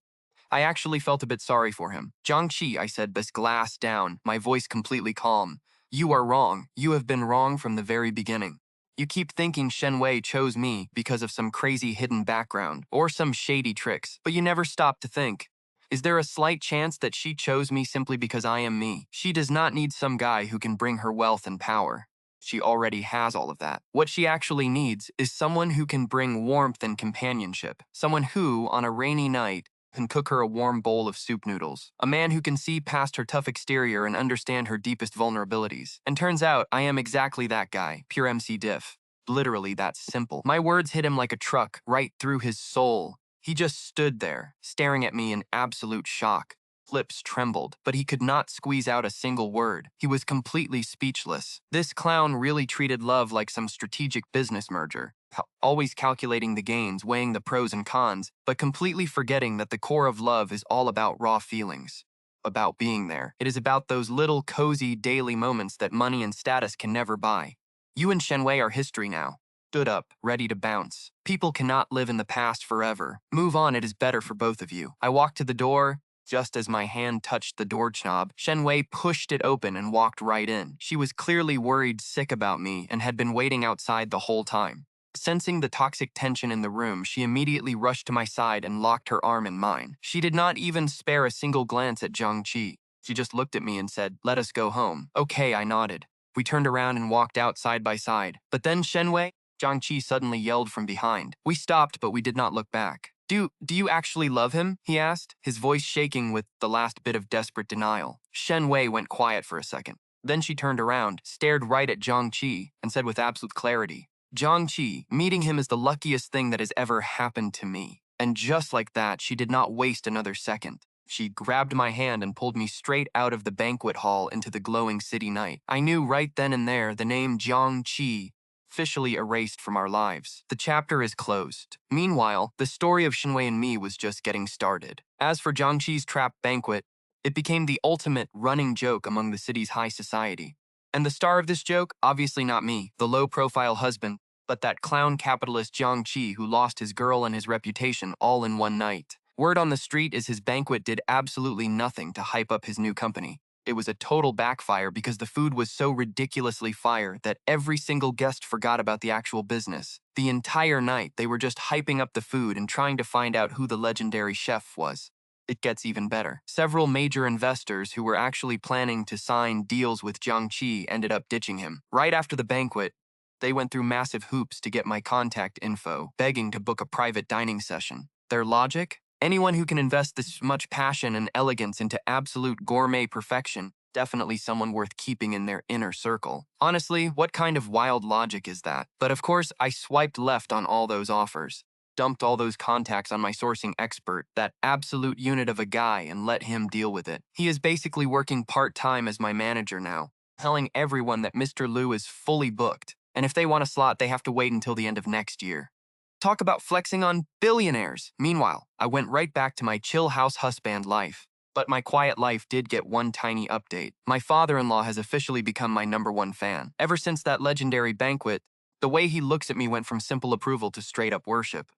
I actually felt a bit sorry for him. Jiang Chi, I said, this glass down, my voice completely calm. You are wrong. You have been wrong from the very beginning. You keep thinking Shen Wei chose me because of some crazy hidden background or some shady tricks, but you never stop to think. Is there a slight chance that she chose me simply because I am me? She does not need some guy who can bring her wealth and power. She already has all of that. What she actually needs is someone who can bring warmth and companionship. Someone who, on a rainy night, can cook her a warm bowl of soup noodles. A man who can see past her tough exterior and understand her deepest vulnerabilities. And turns out, I am exactly that guy, pure MC Diff. Literally that simple. My words hit him like a truck, right through his soul. He just stood there, staring at me in absolute shock. Lips trembled, but he could not squeeze out a single word. He was completely speechless. This clown really treated love like some strategic business merger, always calculating the gains, weighing the pros and cons, but completely forgetting that the core of love is all about raw feelings. About being there. It is about those little cozy daily moments that money and status can never buy. You and Shen Wei are history now. Stood up, ready to bounce. People cannot live in the past forever. Move on, it is better for both of you. I walked to the door. Just as my hand touched the door knob, Shen Wei pushed it open and walked right in. She was clearly worried sick about me and had been waiting outside the whole time. Sensing the toxic tension in the room, she immediately rushed to my side and locked her arm in mine. She did not even spare a single glance at Jiang Chi. She just looked at me and said, "Let us go home." Okay, I nodded. We turned around and walked out side by side. But then Shen Wei, Jiang Chi suddenly yelled from behind. We stopped, but we did not look back. Do you actually love him?" he asked, his voice shaking with the last bit of desperate denial. Shen Wei went quiet for a second. Then she turned around, stared right at Jiang Chi, and said with absolute clarity, "Jiang Chi, meeting him is the luckiest thing that has ever happened to me." And just like that, she did not waste another second. She grabbed my hand and pulled me straight out of the banquet hall into the glowing city night. I knew right then and there the name Jiang Chi officially erased from our lives. The chapter is closed. Meanwhile, the story of Shen Wei and me was just getting started. As for Jiang Chi's trap banquet, it became the ultimate running joke among the city's high society. And the star of this joke, obviously not me, the low-profile husband, but that clown capitalist Jiang Chi who lost his girl and his reputation all in one night. Word on the street is his banquet did absolutely nothing to hype up his new company. It was a total backfire because the food was so ridiculously fire that every single guest forgot about the actual business. The entire night, they were just hyping up the food and trying to find out who the legendary chef was. It gets even better. Several major investors who were actually planning to sign deals with Jiang Chi ended up ditching him. Right after the banquet, they went through massive hoops to get my contact info, begging to book a private dining session. Their logic? Anyone who can invest this much passion and elegance into absolute gourmet perfection, definitely someone worth keeping in their inner circle. Honestly, what kind of wild logic is that? But of course, I swiped left on all those offers, dumped all those contacts on my sourcing expert, that absolute unit of a guy, and let him deal with it. He is basically working part-time as my manager now, telling everyone that Mr. Liu is fully booked, and if they want a slot, they have to wait until the end of next year. Talk about flexing on billionaires. Meanwhile, I went right back to my chill house husband life. But my quiet life did get one tiny update. My father-in-law has officially become my #1 fan. Ever since that legendary banquet, the way he looks at me went from simple approval to straight-up worship.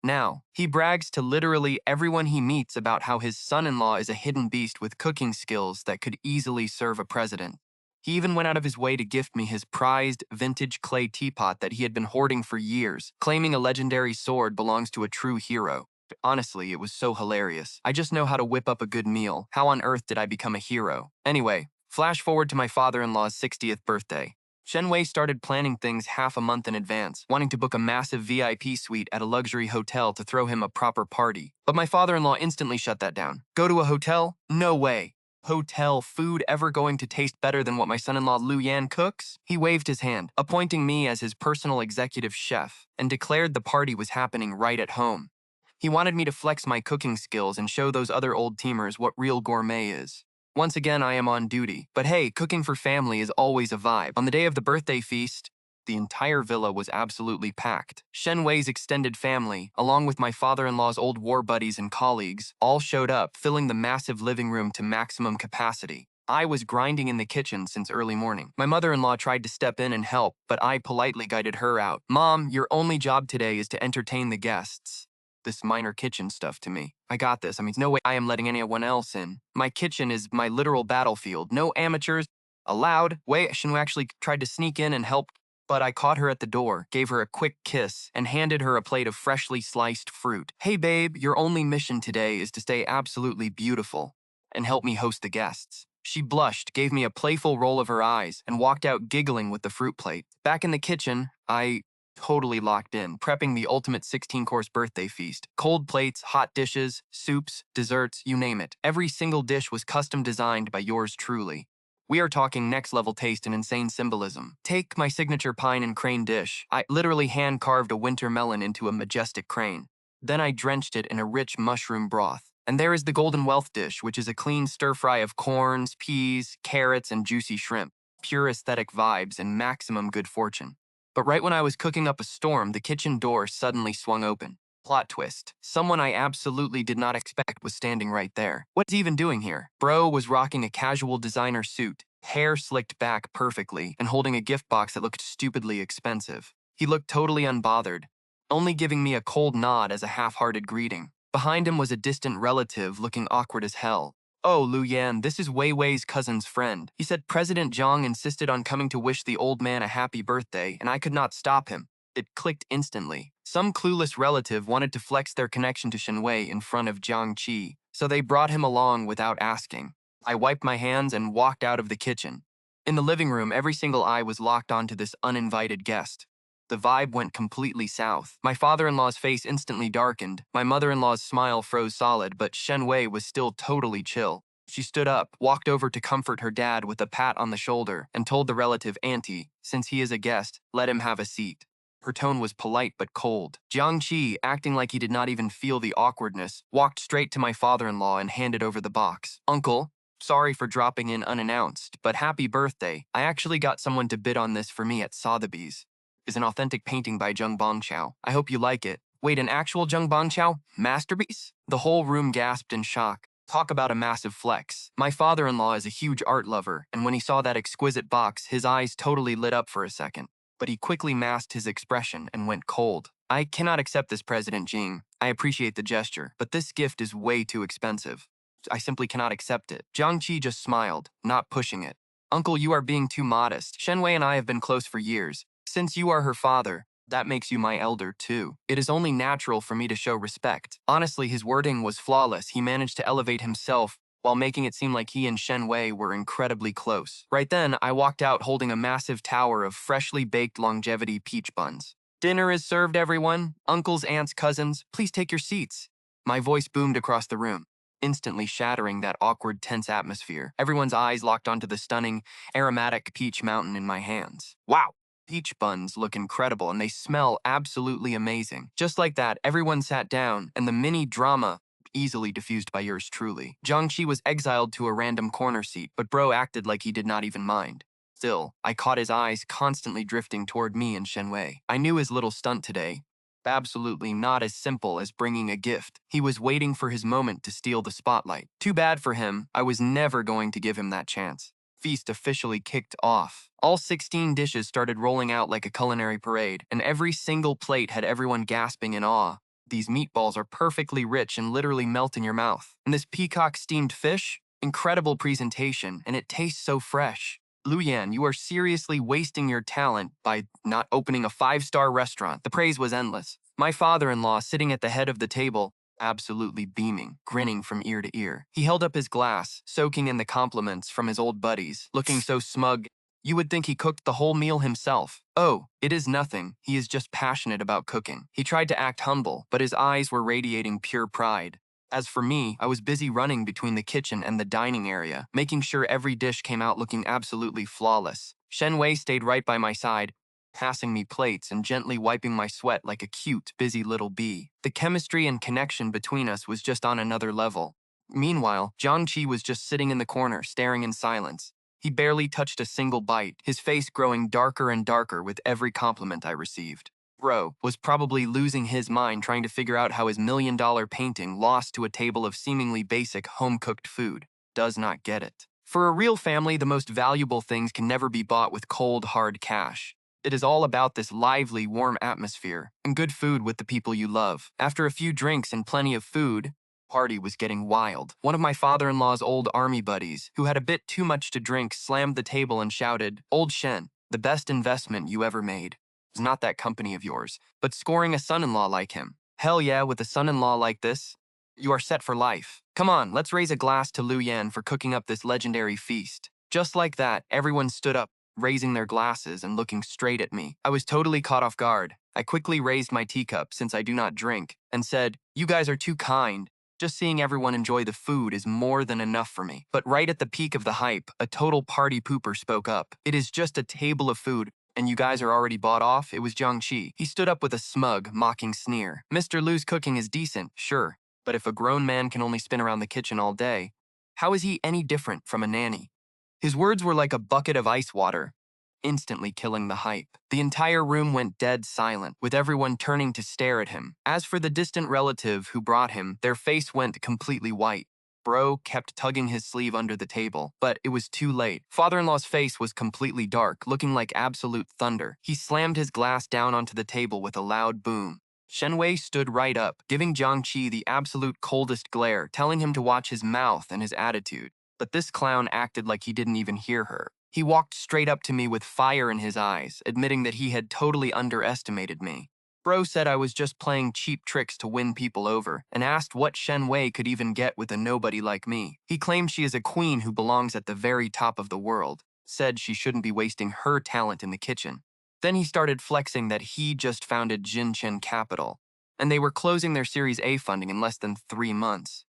Now, he brags to literally everyone he meets about how his son-in-law is a hidden beast with cooking skills that could easily serve a president. He even went out of his way to gift me his prized vintage clay teapot that he had been hoarding for years, claiming a legendary sword belongs to a true hero. Honestly, it was so hilarious. I just know how to whip up a good meal. How on earth did I become a hero? Anyway, flash forward to my father-in-law's 60th birthday. Shen Wei started planning things half a month in advance, wanting to book a massive VIP suite at a luxury hotel to throw him a proper party. But my father-in-law instantly shut that down. Go to a hotel? No way. Hotel food ever going to taste better than what my son-in-law Lu Yan cooks? He waved his hand, appointing me as his personal executive chef, and declared the party was happening right at home. He wanted me to flex my cooking skills and show those other old teamers what real gourmet is. Once again, I am on duty. But hey, cooking for family is always a vibe. On the day of the birthday feast, the entire villa was absolutely packed. Shen Wei's extended family, along with my father-in-law's old war buddies and colleagues, all showed up, filling the massive living room to maximum capacity. I was grinding in the kitchen since early morning. My mother-in-law tried to step in and help, but I politely guided her out. Mom, your only job today is to entertain the guests. This minor kitchen stuff to me. I got this. I mean, no way I am letting anyone else in. My kitchen is my literal battlefield. No amateurs allowed. Wei Shen Wei actually tried to sneak in and help, but I caught her at the door, gave her a quick kiss, and handed her a plate of freshly sliced fruit. Hey babe, your only mission today is to stay absolutely beautiful and help me host the guests. She blushed, gave me a playful roll of her eyes, and walked out giggling with the fruit plate. Back in the kitchen, I totally locked in, prepping the ultimate 16-course birthday feast. Cold plates, hot dishes, soups, desserts, you name it. Every single dish was custom designed by yours truly. We are talking next-level taste and insane symbolism. Take my signature pine and crane dish. I literally hand-carved a winter melon into a majestic crane. Then I drenched it in a rich mushroom broth. And there is the Golden Wealth dish, which is a clean stir-fry of corns, peas, carrots, and juicy shrimp. Pure aesthetic vibes and maximum good fortune. But right when I was cooking up a storm, the kitchen door suddenly swung open. Plot twist. Someone I absolutely did not expect was standing right there. What's he even doing here? Bro was rocking a casual designer suit, hair slicked back perfectly, and holding a gift box that looked stupidly expensive. He looked totally unbothered, only giving me a cold nod as a half-hearted greeting. Behind him was a distant relative looking awkward as hell. Oh, Lu Yan, this is Wei Wei's cousin's friend. He said President Jiang insisted on coming to wish the old man a happy birthday, and I could not stop him. It clicked instantly. Some clueless relative wanted to flex their connection to Shen Wei in front of Jiang Chi, so they brought him along without asking. I wiped my hands and walked out of the kitchen. In the living room, every single eye was locked onto this uninvited guest. The vibe went completely south. My father-in-law's face instantly darkened. My mother-in-law's smile froze solid, but Shen Wei was still totally chill. She stood up, walked over to comfort her dad with a pat on the shoulder, and told the relative, Auntie, since he is a guest, let him have a seat. Her tone was polite but cold. Jiang Chi, acting like he did not even feel the awkwardness, walked straight to my father-in-law and handed over the box. Uncle, sorry for dropping in unannounced, but happy birthday. I actually got someone to bid on this for me at Sotheby's. Is an authentic painting by Zheng Bongqiao. I hope you like it. Wait, an actual Zheng Bongqiao? Masterpiece? The whole room gasped in shock. Talk about a massive flex. My father-in-law is a huge art lover, and when he saw that exquisite box, his eyes totally lit up for a second. But he quickly masked his expression and went cold. I cannot accept this, President Jing. I appreciate the gesture, but this gift is way too expensive. I simply cannot accept it. Jiang Chi just smiled, not pushing it. Uncle, you are being too modest. Shen Wei and I have been close for years. Since you are her father, that makes you my elder too. It is only natural for me to show respect. Honestly, his wording was flawless. He managed to elevate himself while making it seem like he and Shen Wei were incredibly close. Right then, I walked out holding a massive tower of freshly baked longevity peach buns. Dinner is served, everyone. Uncles, aunts, cousins, please take your seats. My voice boomed across the room, instantly shattering that awkward, tense atmosphere. Everyone's eyes locked onto the stunning, aromatic peach mountain in my hands. Wow! Peach buns look incredible and they smell absolutely amazing. Just like that, everyone sat down and the mini drama easily diffused by yours truly. Jiang Chi was exiled to a random corner seat, but bro acted like he did not even mind. Still, I caught his eyes constantly drifting toward me and Shen Wei. I knew his little stunt today. Absolutely not as simple as bringing a gift. He was waiting for his moment to steal the spotlight. Too bad for him, I was never going to give him that chance. Feast officially kicked off. All 16 dishes started rolling out like a culinary parade, and every single plate had everyone gasping in awe. These meatballs are perfectly rich and literally melt in your mouth. And this peacock steamed fish? Incredible presentation, and it tastes so fresh. Lu Yan, you are seriously wasting your talent by not opening a 5-star restaurant. The praise was endless. My father-in-law, sitting at the head of the table, absolutely beaming, grinning from ear to ear. He held up his glass, soaking in the compliments from his old buddies, looking so smug. You would think he cooked the whole meal himself. Oh, it is nothing. He is just passionate about cooking. He tried to act humble, but his eyes were radiating pure pride. As for me, I was busy running between the kitchen and the dining area, making sure every dish came out looking absolutely flawless. Shen Wei stayed right by my side, passing me plates and gently wiping my sweat like a cute, busy little bee. The chemistry and connection between us was just on another level. Meanwhile, Jiang Chi was just sitting in the corner, staring in silence. He barely touched a single bite, his face growing darker and darker with every compliment I received. Bro was probably losing his mind trying to figure out how his $1 million painting lost to a table of seemingly basic home-cooked food. Does not get it. For a real family, the most valuable things can never be bought with cold, hard cash. It is all about this lively, warm atmosphere and good food with the people you love. After a few drinks and plenty of food, party was getting wild. One of my father-in-law's old army buddies, who had a bit too much to drink, slammed the table and shouted, "Old Shen, the best investment you ever made is not that company of yours, but scoring a son-in-law like him. Hell yeah, with a son-in-law like this, you are set for life. Come on, let's raise a glass to Lu Yan for cooking up this legendary feast." Just like that, everyone stood up, raising their glasses and looking straight at me. I was totally caught off guard. I quickly raised my teacup, since I do not drink, and said, "You guys are too kind. Just seeing everyone enjoy the food is more than enough for me." But right at the peak of the hype, a total party pooper spoke up. "It is just a table of food, and you guys are already bought off?" It was Jiang Chi. He stood up with a smug, mocking sneer. "Mr. Lu's cooking is decent, sure, but if a grown man can only spin around the kitchen all day, how is he any different from a nanny?" His words were like a bucket of ice water, instantly killing the hype. The entire room went dead silent, with everyone turning to stare at him. As for the distant relative who brought him, their face went completely white. Bro kept tugging his sleeve under the table, but it was too late. Father-in-law's face was completely dark, looking like absolute thunder. He slammed his glass down onto the table with a loud boom. Shen Wei stood right up, giving Jiang Chi the absolute coldest glare, telling him to watch his mouth and his attitude. But this clown acted like he didn't even hear her. He walked straight up to me with fire in his eyes, admitting that he had totally underestimated me. Bro said I was just playing cheap tricks to win people over, and asked what Shen Wei could even get with a nobody like me. He claimed she is a queen who belongs at the very top of the world, said she shouldn't be wasting her talent in the kitchen. Then he started flexing that he just founded Jinchen Capital, and they were closing their Series A funding in less than 3 months.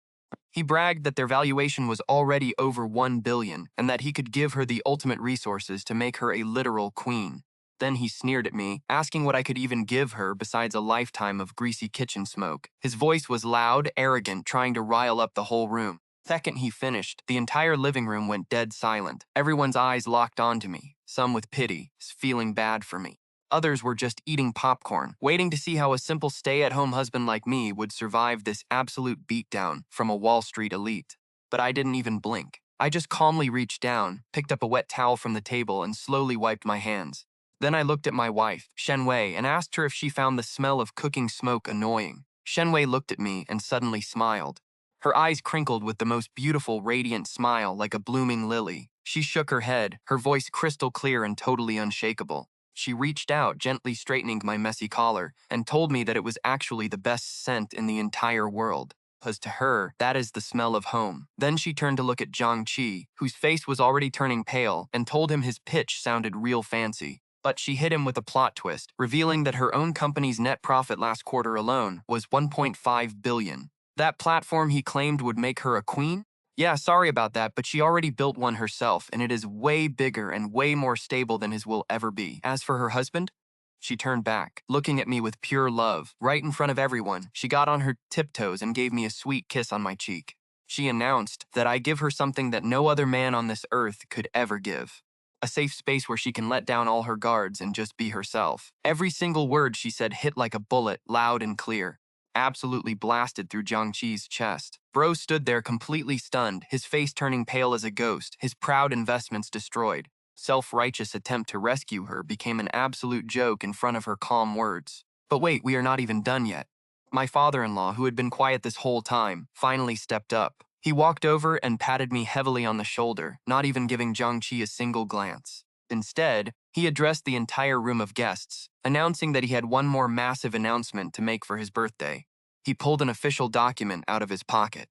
He bragged that their valuation was already over 1 billion and that he could give her the ultimate resources to make her a literal queen. Then he sneered at me, asking what I could even give her besides a lifetime of greasy kitchen smoke. His voice was loud, arrogant, trying to rile up the whole room. The second he finished, the entire living room went dead silent. Everyone's eyes locked onto me, some with pity, feeling bad for me. Others were just eating popcorn, waiting to see how a simple stay-at-home husband like me would survive this absolute beatdown from a Wall Street elite. But I didn't even blink. I just calmly reached down, picked up a wet towel from the table, and slowly wiped my hands. Then I looked at my wife, Shen Wei, and asked her if she found the smell of cooking smoke annoying. Shen Wei looked at me and suddenly smiled. Her eyes crinkled with the most beautiful, radiant smile like a blooming lily. She shook her head, her voice crystal clear and totally unshakable. She reached out, gently straightening my messy collar, and told me that it was actually the best scent in the entire world. Because to her, that is the smell of home. Then she turned to look at Jiang Chi, whose face was already turning pale, and told him his pitch sounded real fancy. But she hit him with a plot twist, revealing that her own company's net profit last quarter alone was 1.5 billion. That platform he claimed would make her a queen? Yeah, sorry about that, but she already built one herself, and it is way bigger and way more stable than his will ever be. As for her husband, she turned back, looking at me with pure love. Right in front of everyone, she got on her tiptoes and gave me a sweet kiss on my cheek. She announced that I give her something that no other man on this earth could ever give. A safe space where she can let down all her guards and just be herself. Every single word she said hit like a bullet, loud and clear. Absolutely blasted through Jiang Chi's chest. Bro stood there completely stunned, his face turning pale as a ghost, his proud investments destroyed. Self-righteous attempt to rescue her became an absolute joke in front of her calm words. But wait, we are not even done yet. My father-in-law, who had been quiet this whole time, finally stepped up. He walked over and patted me heavily on the shoulder, not even giving Jiang Chi a single glance. Instead, he addressed the entire room of guests, announcing that he had one more massive announcement to make for his birthday. He pulled an official document out of his pocket.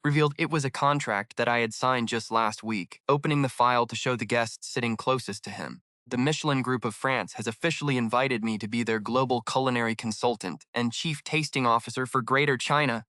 Revealed it was a contract that I had signed just last week, opening the file to show the guests sitting closest to him. The Michelin Group of France has officially invited me to be their global culinary consultant and chief tasting officer for Greater China.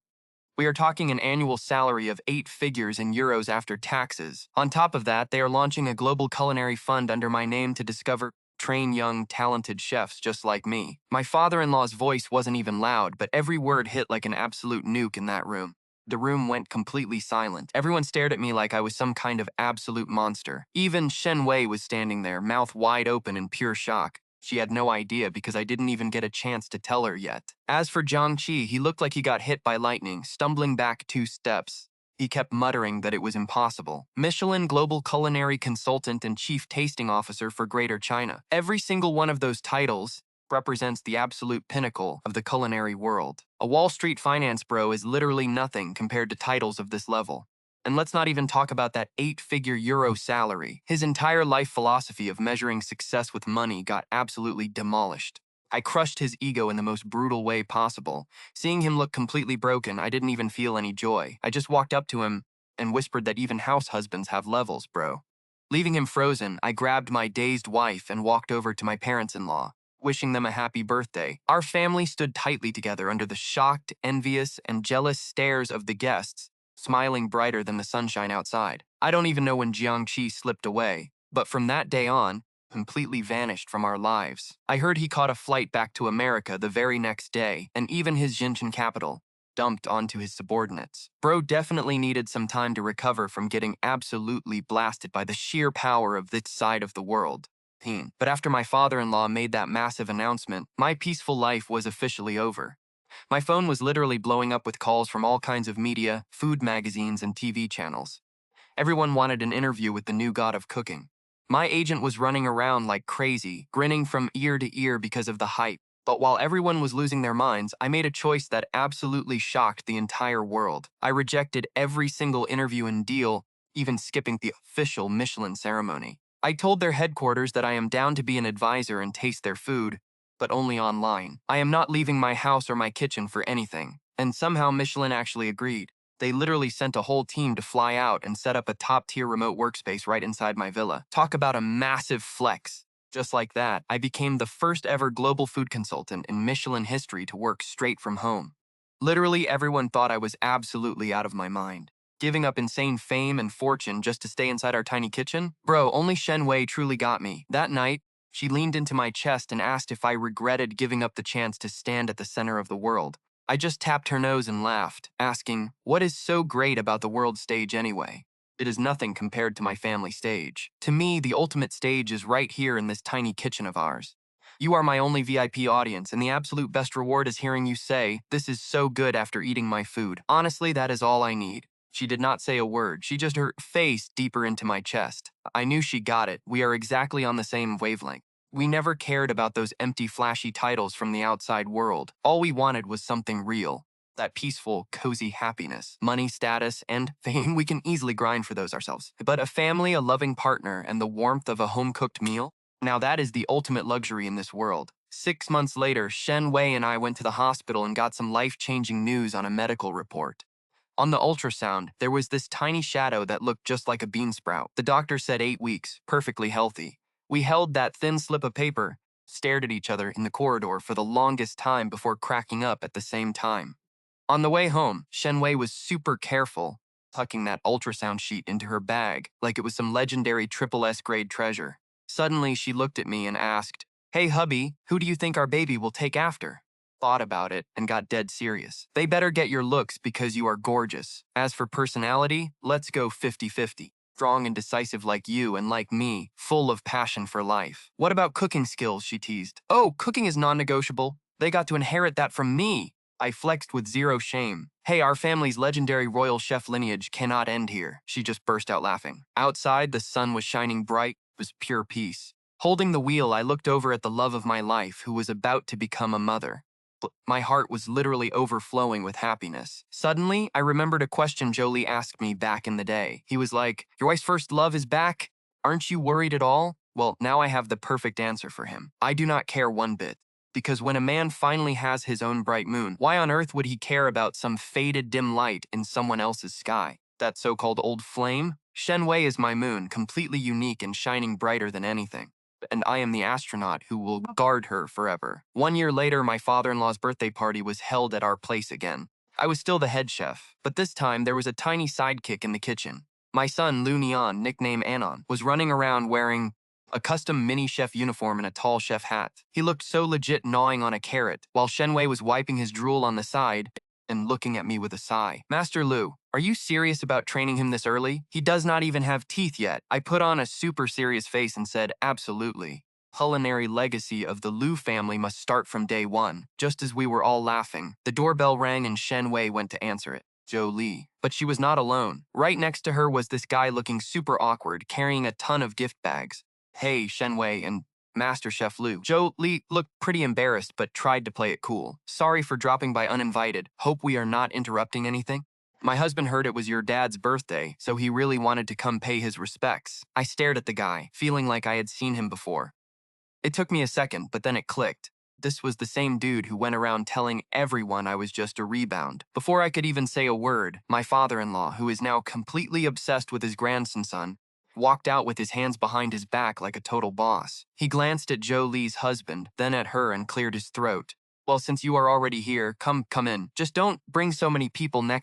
We are talking an annual salary of 8 figures in euros after taxes. On top of that, they are launching a global culinary fund under my name to discover, train young, talented chefs just like me. My father-in-law's voice wasn't even loud, but every word hit like an absolute nuke in that room. The room went completely silent. Everyone stared at me like I was some kind of absolute monster. Even Shen Wei was standing there, mouth wide open in pure shock. She had no idea because I didn't even get a chance to tell her yet. As for Jiang Chi, he looked like he got hit by lightning, stumbling back 2 steps. He kept muttering that it was impossible. Michelin Global Culinary Consultant and Chief Tasting Officer for Greater China. Every single one of those titles represents the absolute pinnacle of the culinary world. A Wall Street finance bro is literally nothing compared to titles of this level. And let's not even talk about that 8-figure euro salary. His entire life philosophy of measuring success with money got absolutely demolished. I crushed his ego in the most brutal way possible. Seeing him look completely broken, I didn't even feel any joy. I just walked up to him and whispered that even house husbands have levels, bro. Leaving him frozen, I grabbed my dazed wife and walked over to my parents-in-law, wishing them a happy birthday. Our family stood tightly together under the shocked, envious, and jealous stares of the guests, smiling brighter than the sunshine outside. I don't even know when Jiang Chi slipped away, but from that day on, completely vanished from our lives. I heard he caught a flight back to America the very next day, and even his Jinshan capital dumped onto his subordinates. Bro definitely needed some time to recover from getting absolutely blasted by the sheer power of this side of the world. But after my father-in-law made that massive announcement, my peaceful life was officially over. My phone was literally blowing up with calls from all kinds of media, food magazines, and TV channels. Everyone wanted an interview with the new god of cooking. My agent was running around like crazy, grinning from ear to ear because of the hype. But while everyone was losing their minds, I made a choice that absolutely shocked the entire world. I rejected every single interview and deal, even skipping the official Michelin ceremony. I told their headquarters that I am down to be an advisor and taste their food, but only online. I am not leaving my house or my kitchen for anything. And somehow Michelin actually agreed. They literally sent a whole team to fly out and set up a top-tier remote workspace right inside my villa. Talk about a massive flex. Just like that, I became the first ever global food consultant in Michelin history to work straight from home. Literally everyone thought I was absolutely out of my mind, giving up insane fame and fortune just to stay inside our tiny kitchen. Bro, only Shen Wei truly got me. That night, she leaned into my chest and asked if I regretted giving up the chance to stand at the center of the world. I just tapped her nose and laughed, asking, "What is so great about the world stage anyway? It is nothing compared to my family stage. To me, the ultimate stage is right here in this tiny kitchen of ours. You are my only VIP audience, and the absolute best reward is hearing you say, 'This is so good,' after eating my food. Honestly, that is all I need." She did not say a word. She just her face deeper into my chest. I knew she got it. We are exactly on the same wavelength. We never cared about those empty, flashy titles from the outside world. All we wanted was something real. That peaceful, cozy happiness. Money, status, and fame, we can easily grind for those ourselves. But a family, a loving partner, and the warmth of a home-cooked meal? Now that is the ultimate luxury in this world. 6 months later, Shen Wei and I went to the hospital and got some life-changing news on a medical report. On the ultrasound, there was this tiny shadow that looked just like a bean sprout. The doctor said 8 weeks, perfectly healthy. We held that thin slip of paper, stared at each other in the corridor for the longest time before cracking up at the same time. On the way home, Shen Wei was super careful, tucking that ultrasound sheet into her bag like it was some legendary triple S grade treasure. Suddenly, she looked at me and asked, "Hey hubby, who do you think our baby will take after?" Thought about it and got dead serious. "They better get your looks because you are gorgeous. As for personality, let's go 50-50. Strong and decisive like you and like me, full of passion for life." "What about cooking skills?" she teased. "Oh, cooking is non-negotiable. They got to inherit that from me." I flexed with zero shame. "Hey, our family's legendary royal chef lineage cannot end here." She just burst out laughing. Outside, the sun was shining bright. It was pure peace. Holding the wheel, I looked over at the love of my life who was about to become a mother. My heart was literally overflowing with happiness. Suddenly, I remembered a question Jolie asked me back in the day. He was like, "Your wife's first love is back. Aren't you worried at all?" Well, now I have the perfect answer for him. I do not care one bit. Because when a man finally has his own bright moon, why on earth would he care about some faded dim light in someone else's sky? That so-called old flame? Shen Wei is my moon, completely unique and shining brighter than anything. And I am the astronaut who will guard her forever. 1 year later, my father-in-law's birthday party was held at our place again. I was still the head chef, but this time there was a tiny sidekick in the kitchen. My son, Lu Nian, nicknamed Anon, was running around wearing a custom mini chef uniform and a tall chef hat. He looked so legit gnawing on a carrot, while Shen Wei was wiping his drool on the side and looking at me with a sigh. "Master Lu, are you serious about training him this early? He does not even have teeth yet." I put on a super serious face and said, "Absolutely. Culinary legacy of the Lu family must start from day one." Just as we were all laughing, the doorbell rang and Shen Wei went to answer it. Jolie. But she was not alone. Right next to her was this guy looking super awkward, carrying a ton of gift bags. Hey, Shen Wei and Master Chef Lu. Jolie looked pretty embarrassed but tried to play it cool. Sorry for dropping by uninvited. Hope we are not interrupting anything. My husband heard it was your dad's birthday, so he really wanted to come pay his respects. I stared at the guy, feeling like I had seen him before. It took me a second, but then it clicked. This was the same dude who went around telling everyone I was just a rebound. Before I could even say a word, my father-in-law, who is now completely obsessed with his grandson's son, walked out with his hands behind his back like a total boss. He glanced at Jolie's husband, then at her and cleared his throat. Well, since you are already here, come in. Just don't bring so many people next